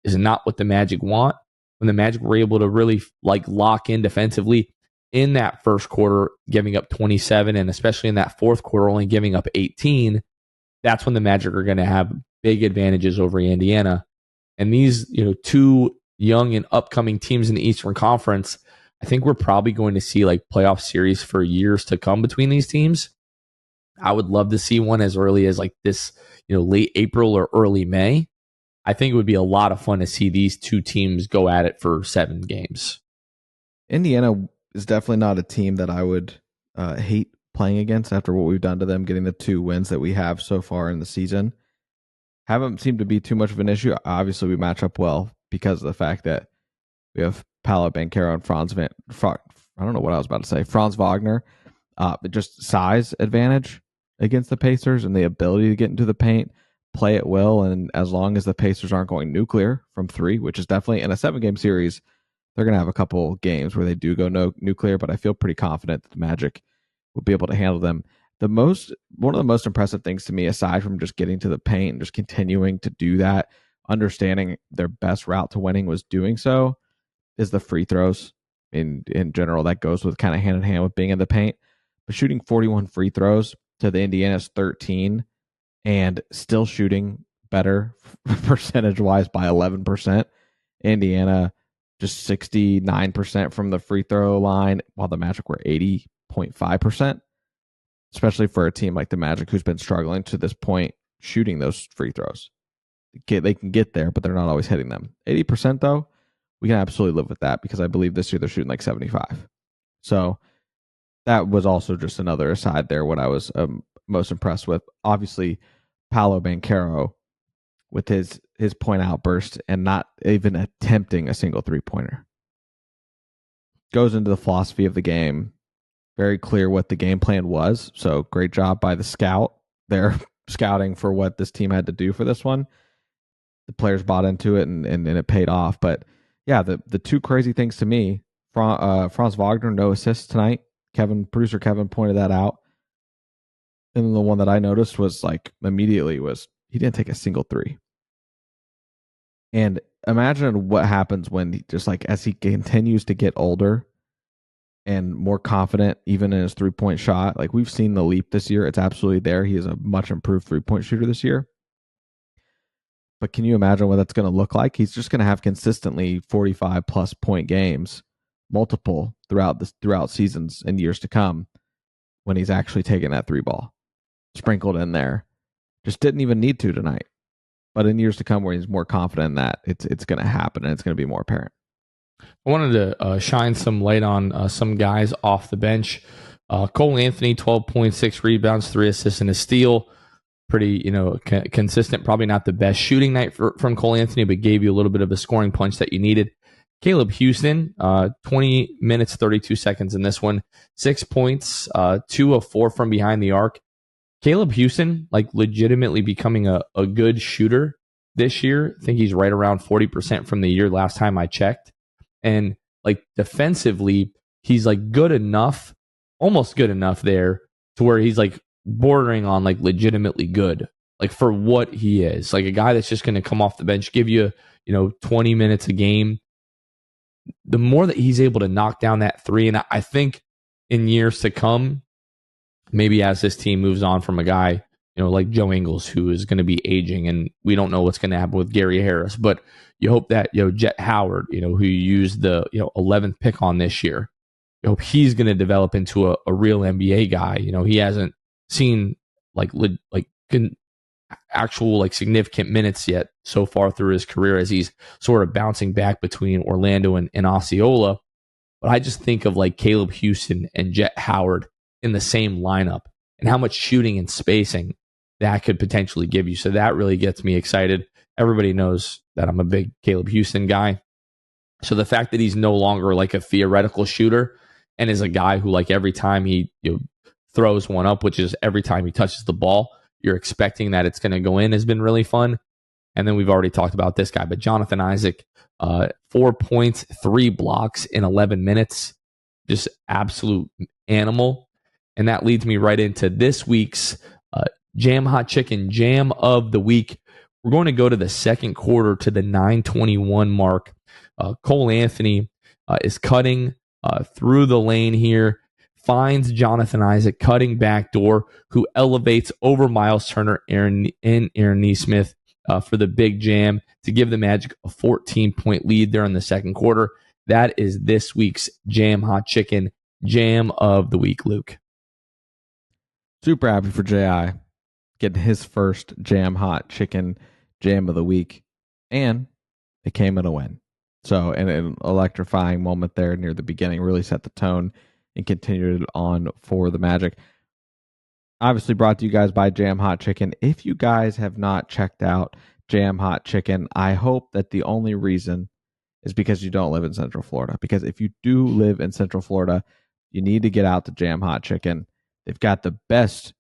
is not what the Magic want. When the Magic were able to really like lock in defensively in that first quarter, giving up 27, and especially in that fourth quarter, only giving up 18, that's when the Magic are going to have big advantages over Indiana. And these, two young and upcoming teams in the Eastern Conference, I think we're probably going to see like playoff series for years to come between these teams. I would love to see one as early as like this, late April or early May. I think it would be a lot of fun to see these two teams go at it for 7 games. Indiana is definitely not a team that I would hate playing against after what we've done to them, getting the 2 wins that we have so far in the season. Haven't seemed to be too much of an issue. Obviously, we match up well because of the fact that we have Paolo, Banchero, and I don't know what I was about to say. Franz Wagner, but just size advantage against the Pacers and the ability to get into the paint, play it well, and as long as the Pacers aren't going nuclear from 3, which is definitely in a 7-game series, they're going to have a couple games where they do go nuclear, but I feel pretty confident that the Magic will be able to handle them. One of the most impressive things to me, aside from just getting to the paint and just continuing to do that, understanding their best route to winning was doing so, is the free throws. In general, that goes with kind of hand in hand with being in the paint. But shooting 41 free throws to the Indiana's 13 and still shooting better percentage-wise by 11%. Indiana just 69% from the free throw line, while the Magic were 80.5%. Especially for a team like the Magic who's been struggling to this point shooting those free throws. they can get there, but they're not always hitting them. 80% though, we can absolutely live with that because I believe this year they're shooting like 75. So that was also just another aside there. What I was most impressed with, obviously, Paolo Banchero with his point outburst and not even attempting a single 3-pointer. Goes into the philosophy of the game. Very clear what the game plan was. So great job by the scout. They're scouting for what this team had to do for this one. The players bought into it and it paid off. But yeah, the two crazy things to me, Franz Wagner, no assists tonight. Producer Kevin pointed that out. And then the one that I noticed was like immediately was he didn't take a single 3. And imagine what happens when he, just like as he continues to get older and more confident even in his 3-point shot. Like we've seen the leap this year. It's absolutely there. He is a much improved 3-point shooter this year. But can you imagine what that's going to look like? He's just going to have consistently 45 plus point games, multiple throughout seasons and years to come when he's actually taking that 3 ball sprinkled in there. Just didn't even need to tonight. But in years to come where he's more confident in that, it's going to happen and it's going to be more apparent. I wanted to shine some light on some guys off the bench. Cole Anthony, 12.6 rebounds, 3 assists and a steal. Pretty, consistent. Probably not the best shooting night from Cole Anthony, but gave you a little bit of a scoring punch that you needed. Caleb Houston, 20 minutes, 32 seconds in this one. 6 points, 2 of 4 from behind the arc. Caleb Houston, like legitimately becoming a good shooter this year. I think he's right around 40% from the year last time I checked. And like defensively, he's like good enough, almost good enough there to where he's like bordering on like legitimately good, like for what he is, like a guy that's just going to come off the bench, give you, 20 minutes a game. The more that he's able to knock down that 3, and I think in years to come, maybe as this team moves on from a guy, like Joe Ingles, who is going to be aging, and we don't know what's going to happen with Gary Harris, but you hope that, Jet Howard, who you used the, 11th pick on this year, you hope he's going to develop into a real NBA guy. He hasn't seen actual like significant minutes yet so far through his career as he's sort of bouncing back between Orlando and Osceola. But I just think of like Caleb Houston and Jet Howard in the same lineup and how much shooting and spacing that could potentially give you. So that really gets me excited. Everybody knows that I'm a big Caleb Houston guy. So the fact that he's no longer like a theoretical shooter and is a guy who like every time he throws one up, which is every time he touches the ball, you're expecting that it's going to go in, has been really fun. And then we've already talked about this guy, but Jonathan Isaac, 4 points, 3 blocks in 11 minutes, just absolute animal. And that leads me right into this week's Jam Hot Chicken Jam of the Week. We're going to go to the second quarter to the 9:21 mark. Cole Anthony is cutting through the lane here, finds Jonathan Isaac cutting backdoor, who elevates over Miles Turner and Aaron Nesmith for the big jam to give the Magic a 14-point lead there in the second quarter. That is this week's Jam Hot Chicken Jam of the Week, Luke. Super happy for J.I. getting his first Jam Hot Chicken Jam of the Week, and it came in a win. So, an electrifying moment there near the beginning really set the tone and continued on for the Magic. Obviously brought to you guys by Jam Hot Chicken. If you guys have not checked out Jam Hot Chicken, I hope that the only reason is because you don't live in Central Florida. Because if you do live in Central Florida, you need to get out to Jam Hot Chicken. They've got the best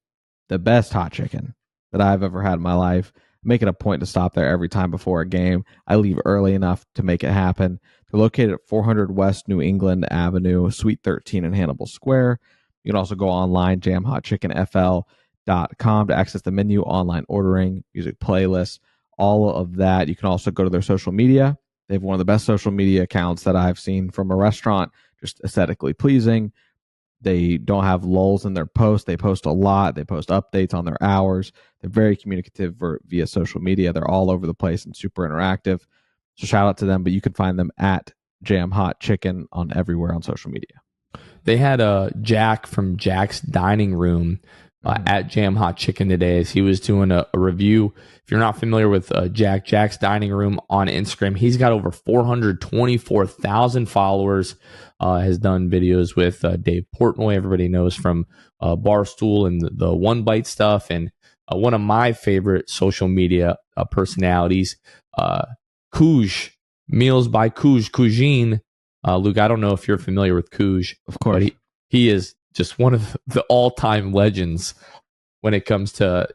hot chicken that I've ever had in my life. Make it a point to stop there every time before a game. I leave early enough to make it happen. They're located at 400 West New England Avenue, Suite 13 in Hannibal Square. You can also go online, jamhotchickenfl.com, to access the menu, online ordering, music playlists, all of that. You can also go to their social media. They have one of the best social media accounts that I've seen from a restaurant, just aesthetically pleasing. They don't have lulls in their posts. They post a lot. They post updates on their hours. They're very communicative via social media. They're all over the place and super interactive. So shout out to them, but you can find them at Jam Hot Chicken on everywhere on social media. They had Jack from Jack's Dining Room at Jam Hot Chicken today as he was doing a review. If you're not familiar with Jack's Dining Room on Instagram, he's got over 424,000 followers. Has done videos with Dave Portnoy, everybody knows from Barstool and the One Bite stuff, and one of my favorite social media personalities, Kuj, Meals by Kuj, Kujin. Luke, I don't know if you're familiar with Kuj. Of course. But he is just one of the all-time legends when it comes to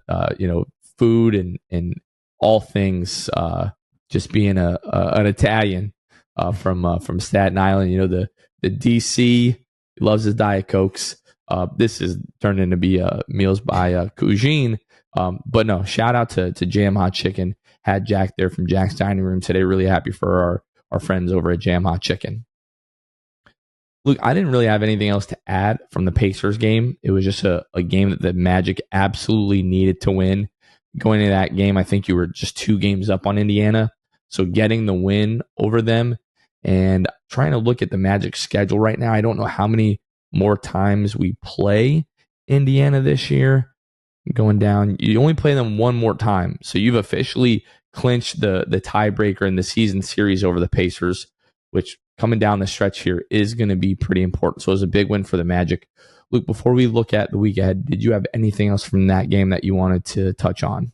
food and all things. Just being an Italian from Staten Island, the DC, he loves his Diet Cokes. This is turned into be Meals by Cuisine. But no, shout out to Jam Hot Chicken. Had Jack there from Jack's Dining Room today. Really happy for our friends over at Jam Hot Chicken. Look, I didn't really have anything else to add from the Pacers game. It was just a game that the Magic absolutely needed to win. Going into that game, I think you were just 2 games up on Indiana. So getting the win over them and trying to look at the Magic schedule right now, I don't know how many more times we play Indiana this year. Going down, you only play them one more time. So you've officially clinched the tiebreaker in the season series over the Pacers, which coming down the stretch here is going to be pretty important. So it was a big win for the Magic. Luke, before we look at the week ahead, did you have anything else from that game that you wanted to touch on?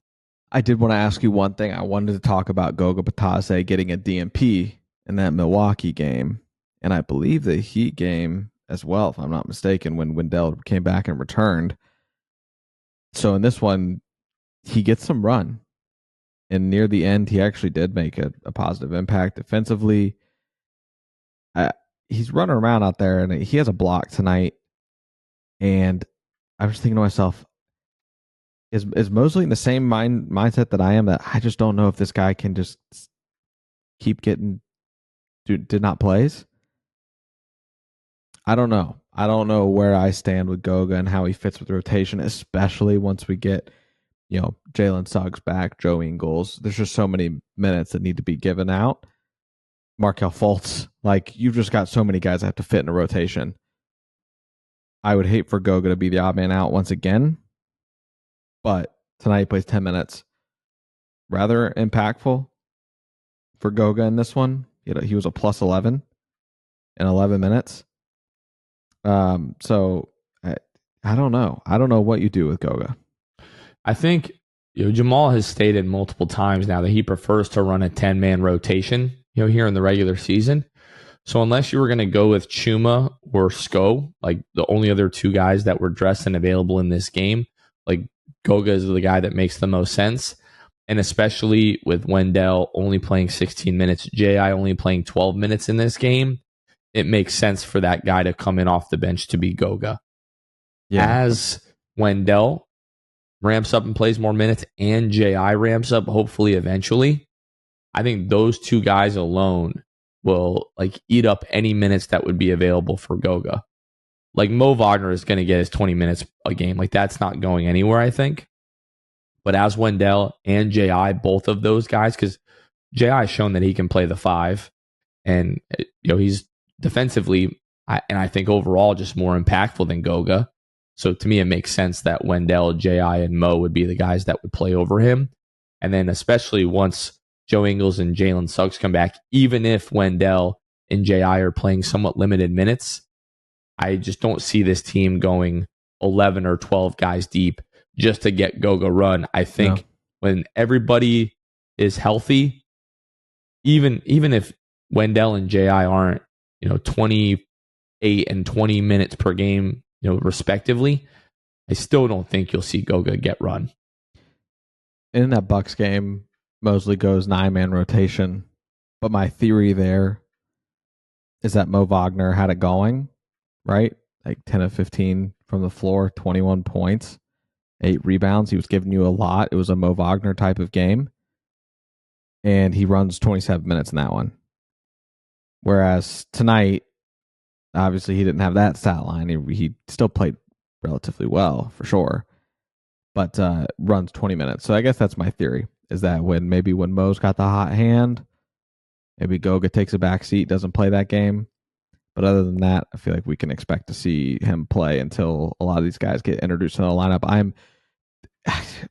I did want to ask you one thing. I wanted to talk about Goga Bitadze getting a DNP in that Milwaukee game, and I believe the Heat game as well, if I'm not mistaken, when Wendell came back and returned. So in this one, he gets some run. And near the end, he actually did make a positive impact defensively. He's running around out there, and he has a block tonight. And I was thinking to myself, is Mosley in the same mindset that I am, that I just don't know if this guy can just keep getting did not plays? I don't know. I don't know where I stand with Goga and how he fits with rotation, especially once we get, Jalen Suggs back, Joe Ingles. There's just so many minutes that need to be given out. Markelle Fultz, you've just got so many guys that have to fit in a rotation. I would hate for Goga to be the odd man out once again, but tonight he plays 10 minutes. Rather impactful for Goga in this one. He was a plus 11 in 11 minutes. So I don't know. I don't know what you do with Goga. I think Jamal has stated multiple times now that he prefers to run a 10-man rotation, here in the regular season. So unless you were going to go with Chuma or Sko, the only other 2 guys that were dressed and available in this game, Goga is the guy that makes the most sense. And especially with Wendell only playing 16 minutes, J.I. only playing 12 minutes in this game, it makes sense for that guy to come in off the bench to be Goga. Yeah. As Wendell ramps up and plays more minutes and J.I. ramps up, hopefully eventually, I think those 2 guys alone will eat up any minutes that would be available for Goga. Mo Wagner is going to get his 20 minutes a game. That's not going anywhere, I think. But as Wendell and J.I., both of those guys, because J.I. has shown that he can play the 5, and he's defensively, and I think overall just more impactful than Goga. So to me, it makes sense that Wendell, J.I., and Mo would be the guys that would play over him. And then especially once Joe Ingles and Jalen Suggs come back, even if Wendell and J.I. are playing somewhat limited minutes, I just don't see this team going 11 or 12 guys deep just to get Goga run. I think when everybody is healthy, even if Wendell and J.I. aren't 28 and 20 minutes per game, respectively, I still don't think you'll see Goga get run. In that Bucks game, Mosley goes 9-man rotation, but my theory there is that Mo Wagner had it going, right? 10 of 15 from the floor, 21 points, 8 rebounds. He was giving you a lot. It was a Mo Wagner type of game, and he runs 27 minutes in that one. Whereas tonight, obviously, he didn't have that stat line. He still played relatively well, for sure, but runs 20 minutes. So I guess that's my theory, is that when Mo's got the hot hand, maybe Goga takes a back seat, doesn't play that game. But other than that, I feel like we can expect to see him play until a lot of these guys get introduced in the lineup.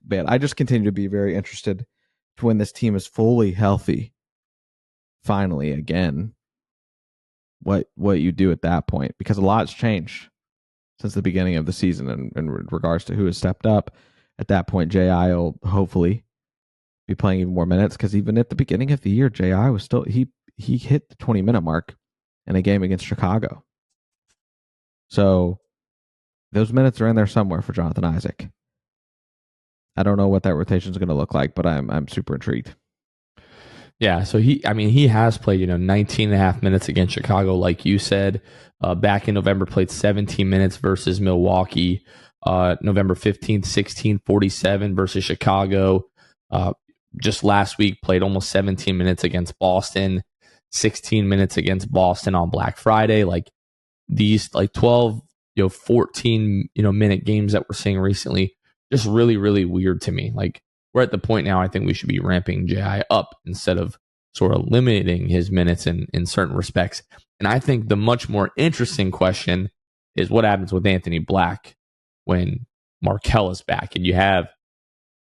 Man, I just continue to be very interested to when this team is fully healthy. Finally, again, what you do at that point, because a lot's changed since the beginning of the season in regards to who has stepped up. At that point, J.I. will hopefully be playing even more minutes, because even at the beginning of the year, J.I. was still he hit the 20-minute mark in a game against Chicago. So those minutes are in there somewhere for Jonathan Isaac. I don't know what that rotation is going to look like, but I'm super intrigued. Yeah, so he has played, 19 and a half minutes against Chicago, like you said. Back in November, played 17 minutes versus Milwaukee. November 15th, 16:47 versus Chicago. Just last week, played almost 17 minutes against Boston, 16 minutes against Boston on Black Friday. Like these, 12, 14, minute games that we're seeing recently, just really, really weird to me. Like, we're at the point now, I think we should be ramping J.I. up instead of sort of limiting his minutes in certain respects. And I think the much more interesting question is what happens with Anthony Black when Markelle is back and you have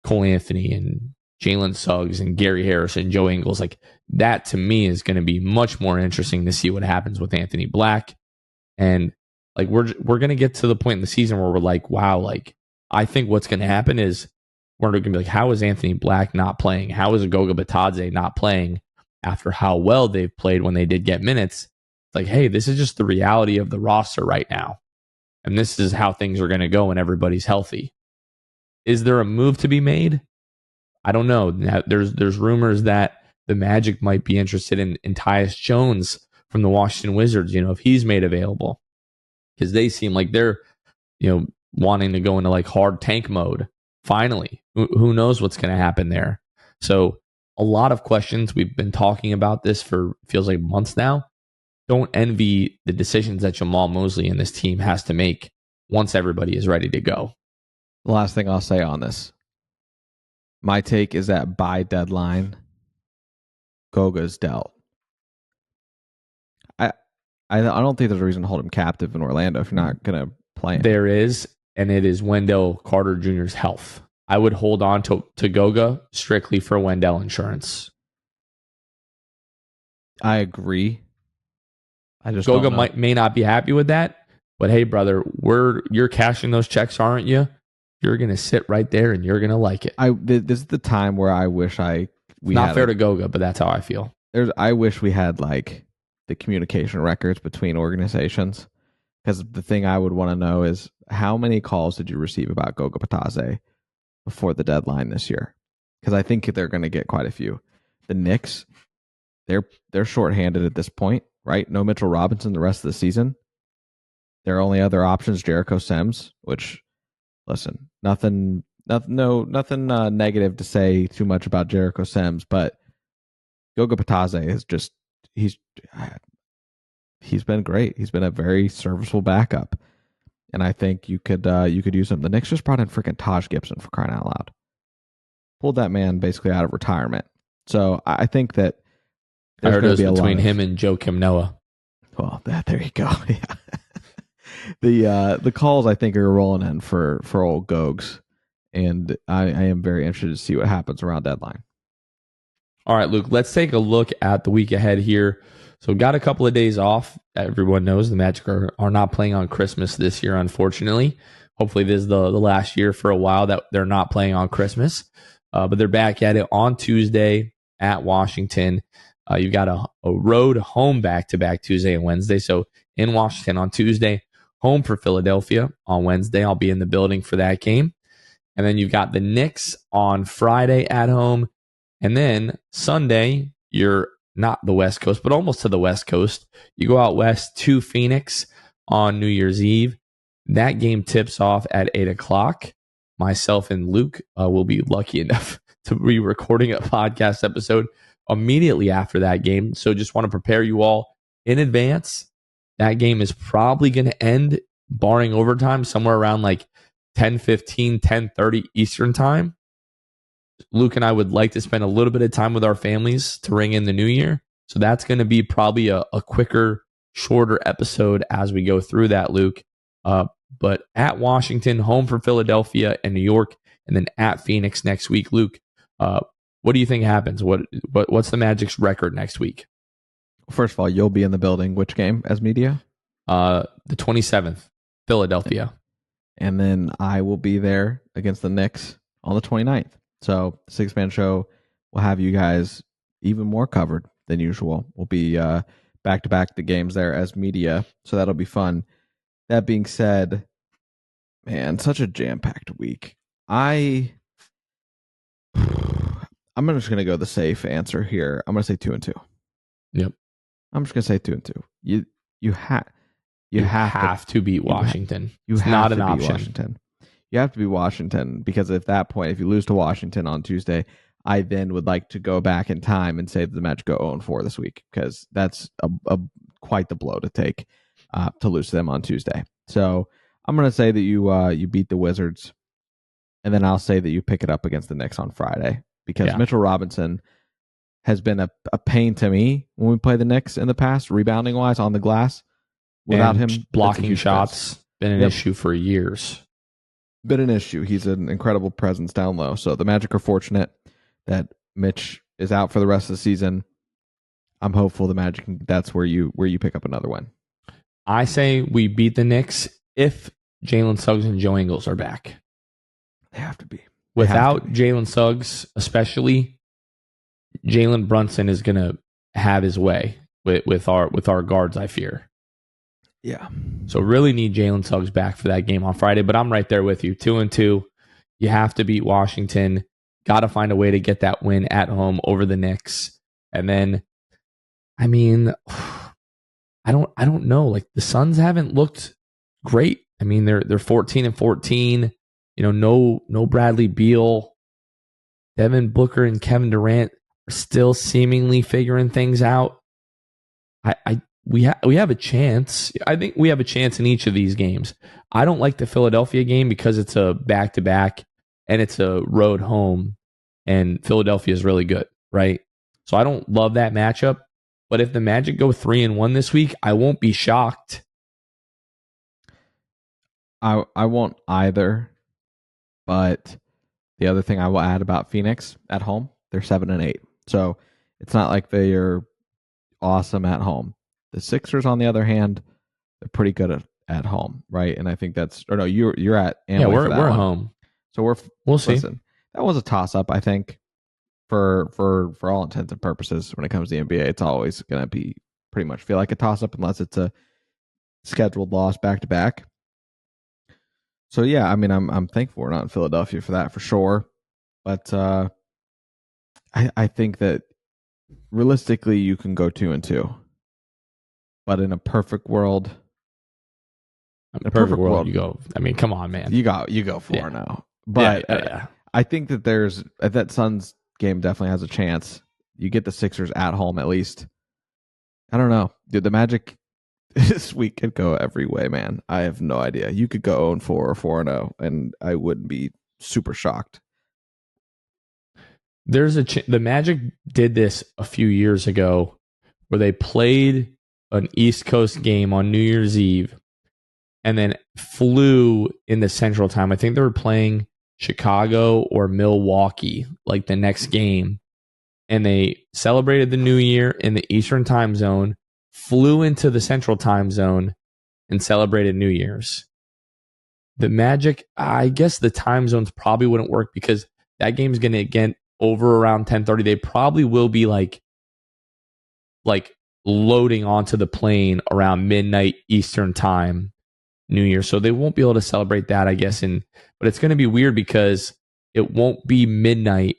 Cole Anthony and Jalen Suggs and Gary Harris and Joe Ingles. Like, that to me is going to be much more interesting to see what happens with Anthony Black. And like, we're going to get to the point in the season where we're like, wow, like, I think what's going to happen is we're going to be like, how is Anthony Black not playing? How is Goga Bitadze not playing after how well they've played when they did get minutes? It's like, hey, this is just the reality of the roster right now. And this is how things are going to go when everybody's healthy. Is there a move to be made? I don't know. Now, there's rumors that the Magic might be interested in Tyus Jones from the Washington Wizards, if he's made available. Because they seem like they're, wanting to go into like hard tank mode. Finally, who knows what's going to happen there? So a lot of questions. We've been talking about this for feels like months now. Don't envy the decisions that Jamal Mosley and this team has to make once everybody is ready to go. The last thing I'll say on this, my take is that by deadline, Goga's dealt. I don't think there's a reason to hold him captive in Orlando if you're not going to play him. There is, and it is Wendell Carter Jr.'s health. I would hold on to Goga strictly for Wendell insurance. I agree. I just Goga may not be happy with that, but hey, brother, you're cashing those checks, aren't you? You're gonna sit right there and you're gonna like it. This is the time where I wish not fair to Goga, but that's how I feel. I wish we had like the communication records between organizations, because the thing I would want to know is how many calls did you receive about Goga Bitadze before the deadline this year? Because I think they're going to get quite a few. The Knicks, they're shorthanded at this point, right? No Mitchell Robinson the rest of the season. Their only other options, Jericho Sims, which, listen, nothing negative to say too much about Jericho Sims, but Goga Bitadze is just he's been great. He's been a very serviceable backup, and I think you could use him. The Knicks just brought in freaking Taj Gibson, for crying out loud. Pulled that man basically out of retirement. So I think that I heard it was between him and Joakim Noah. Well, there you go. Yeah. The calls I think are rolling in for old Gogs, and I am very interested to see what happens around deadline. All right, Luke, let's take a look at the week ahead here. So got a couple of days off. Everyone knows the Magic are not playing on Christmas this year, unfortunately. Hopefully this is the last year for a while that they're not playing on Christmas. But they're back at it on Tuesday at Washington. You've got a road home back-to-back Tuesday and Wednesday. So in Washington on Tuesday, home for Philadelphia on Wednesday. I'll be in the building for that game. And then you've got the Knicks on Friday at home. And then Sunday, you're not the West Coast, but almost to the West Coast. You go out west to Phoenix on New Year's Eve. That game tips off at 8 o'clock. Myself and Luke will be lucky enough to be recording a podcast episode immediately after that game. So just want to prepare you all in advance. That game is probably going to end, barring overtime, somewhere around like 10:15, 10:30 Eastern time. Luke and I would like to spend a little bit of time with our families to ring in the new year. So that's going to be probably a quicker shorter episode as we go through that, Luke. But at Washington, home for Philadelphia and New York, and then at Phoenix next week. Luke, what do you think happens? What's the Magic's record next week? First of all, you'll be in the building. Which game as media? The 27th, Philadelphia. And then I will be there against the Knicks on the 29th. So, six-man show will have you guys even more covered than usual. We'll be back-to-back the games there as media, so that'll be fun. That being said, man, such a jam-packed week. I'm just going to go the safe answer here. I'm going to say 2-2. Yep. I'm just going to say 2-2. You have to beat Washington. It's not an option. Washington. You have to be Washington, because at that point, if you lose to Washington on Tuesday, I then would like to go back in time and say that the Magic go 0-4 this week, because that's a quite the blow to take to lose to them on Tuesday. So I'm going to say that you beat the Wizards, and then I'll say that you pick it up against the Knicks on Friday, because Mitchell Robinson has been a pain to me when we play the Knicks in the past, rebounding wise on the glass. Without him blocking shots, been an issue for years. Been an issue. He's an incredible presence down low. So the Magic are fortunate that Mitch is out for the rest of the season. I'm hopeful the Magic, that's where you pick up another one. I say we beat the Knicks if Jalen Suggs and Joe Ingles are back. They have to be. Without Jalen Suggs, especially, Jalen Brunson is going to have his way with our guards, I fear. Yeah. So really need Jalen Suggs back for that game on Friday, but I'm right there with you. 2-2. You have to beat Washington. Got to find a way to get that win at home over the Knicks. And then, I mean, I don't know. Like, the Suns haven't looked great. I mean, they're 14-14. You know, no Bradley Beal. Devin Booker and Kevin Durant are still seemingly figuring things out. We have a chance. I think we have a chance in each of these games. I don't like the Philadelphia game because it's a back-to-back and it's a road home, and Philadelphia is really good, right? So I don't love that matchup. But if the Magic go 3-1 this week, I won't be shocked. I won't either. But the other thing I will add about Phoenix at home, they're 7-8. So it's not like they are awesome at home. The Sixers, on the other hand, they're pretty good at home, right? And I think that's, or no, you're at Amway. Yeah, we're home. So we'll see. Listen, that was a toss up, I think, for all intents and purposes. When it comes to the NBA, it's always going to be pretty much feel like a toss up unless it's a scheduled loss back to back. So yeah, I mean, I'm thankful we're not in Philadelphia for that for sure, but I think that realistically you can go 2-2. But in a perfect world, you go. I mean, come on, man. You go 4-0. But I think that that Suns game definitely has a chance. You get the Sixers at home at least. I don't know, dude. The Magic this week could go every way, man. I have no idea. You could go 0-4 or 4-0, and I wouldn't be super shocked. The Magic did this a few years ago, where they played an East Coast game on New Year's Eve and then flew in the Central Time. I think they were playing Chicago or Milwaukee, like the next game. And they celebrated the New Year in the Eastern Time Zone, flew into the Central Time Zone, and celebrated New Year's. The Magic, I guess the time zones probably wouldn't work because that game's going to get over around 10:30. They probably will be like loading onto the plane around midnight Eastern time, New Year. So they won't be able to celebrate that, I guess. But it's going to be weird because it won't be midnight.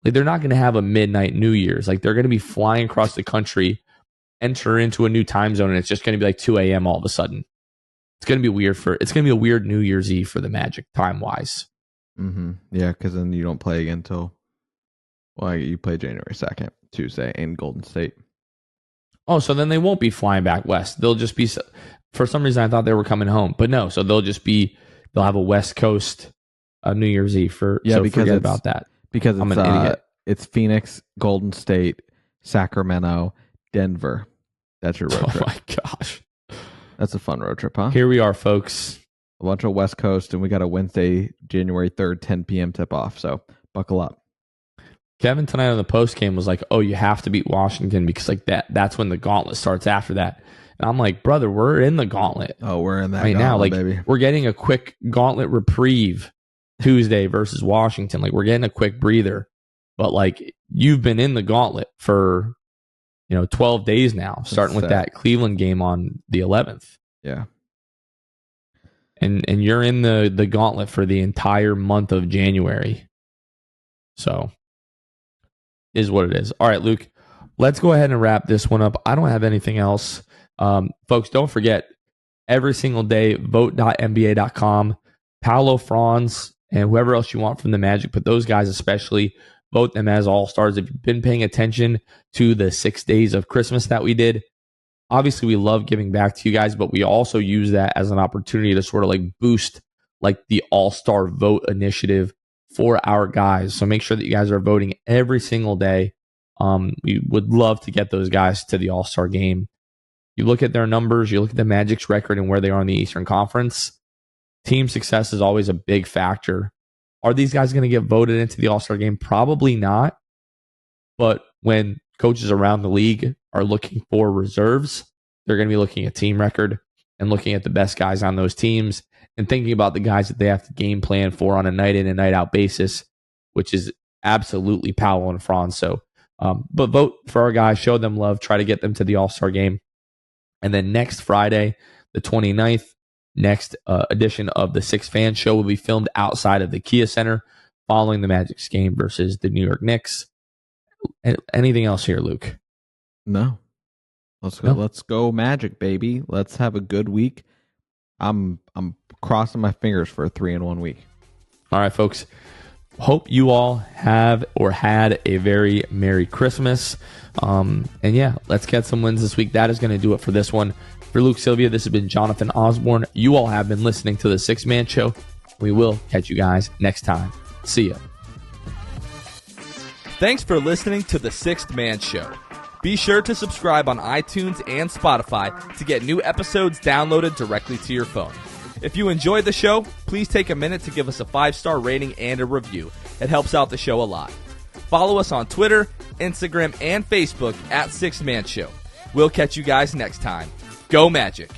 Like, they're not going to have a midnight New Year's. Like, they're going to be flying across the country, enter into a new time zone, and it's just going to be like 2 a.m. all of a sudden. It's going to be weird it's going to be a weird New Year's Eve for the Magic time wise. Mm-hmm. Yeah, because then you don't play again until, well, you play January 2nd, Tuesday in Golden State. Oh, so then they won't be flying back west. They'll just be, for some reason I thought they were coming home, but no. So they'll have a West Coast New Year's Eve because forget about that. Because I'm an idiot. It's Phoenix, Golden State, Sacramento, Denver. That's your road trip. Oh, my gosh. That's a fun road trip, huh? Here we are, folks. A bunch of West Coast, and we got a Wednesday, January 3rd, 10 p.m. tip-off, so buckle up. Kevin tonight on the post game was like, "Oh, you have to beat Washington because like that's when the gauntlet starts after that." And I'm like, "Brother, we're in the gauntlet. Oh, we're in that right now. Like, baby. We're getting a quick gauntlet reprieve Tuesday versus Washington. Like, we're getting a quick breather. But like, you've been in the gauntlet for 12 days now, starting with that Cleveland game on the 11th. Yeah. And you're in the gauntlet for the entire month of January. So, is what it is. All right, Luke, let's go ahead and wrap this one up. I don't have anything else. Folks, don't forget, every single day, vote.nba.com, Paolo, Franz, and whoever else you want from the Magic, but those guys especially, vote them as all-stars. If you've been paying attention to the 6 days of Christmas that we did, obviously we love giving back to you guys, but we also use that as an opportunity to sort of like boost like the all-star vote initiative for our guys. So make sure that you guys are voting every single day. We would love to get those guys to the all-star game. You look at their numbers, you look at the Magic's record and where they are in the Eastern Conference. Team success is always a big factor. Are these guys going to get voted into the all-star game? Probably not. But when coaches around the league are looking for reserves, they're going to be looking at team record and looking at the best guys on those teams and thinking about the guys that they have to game plan for on a night in and night out basis, which is absolutely Paolo and Franz. So, but vote for our guys, show them love, try to get them to the All-Star game. And then next Friday, the 29th, next edition of the Six Fan Show will be filmed outside of the Kia Center following the Magic's game versus the New York Knicks. Anything else here, Luke? No. Let's go. No. Let's go Magic, baby. Let's have a good week. I'm crossing my fingers for a 3-in-1 week. All right, folks. Hope you all have or had a very Merry Christmas. And yeah, let's get some wins this week. That is going to do it for this one. For Luke Sylvia, this has been Jonathan Osborne. You all have been listening to the Six Man Show. We will catch you guys next time. See ya. Thanks for listening to the Sixth Man Show. Be sure to subscribe on iTunes and Spotify to get new episodes downloaded directly to your phone. If you enjoyed the show, please take a minute to give us a 5-star rating and a review. It helps out the show a lot. Follow us on Twitter, Instagram, and Facebook at Sixth Man Show. We'll catch you guys next time. Go Magic!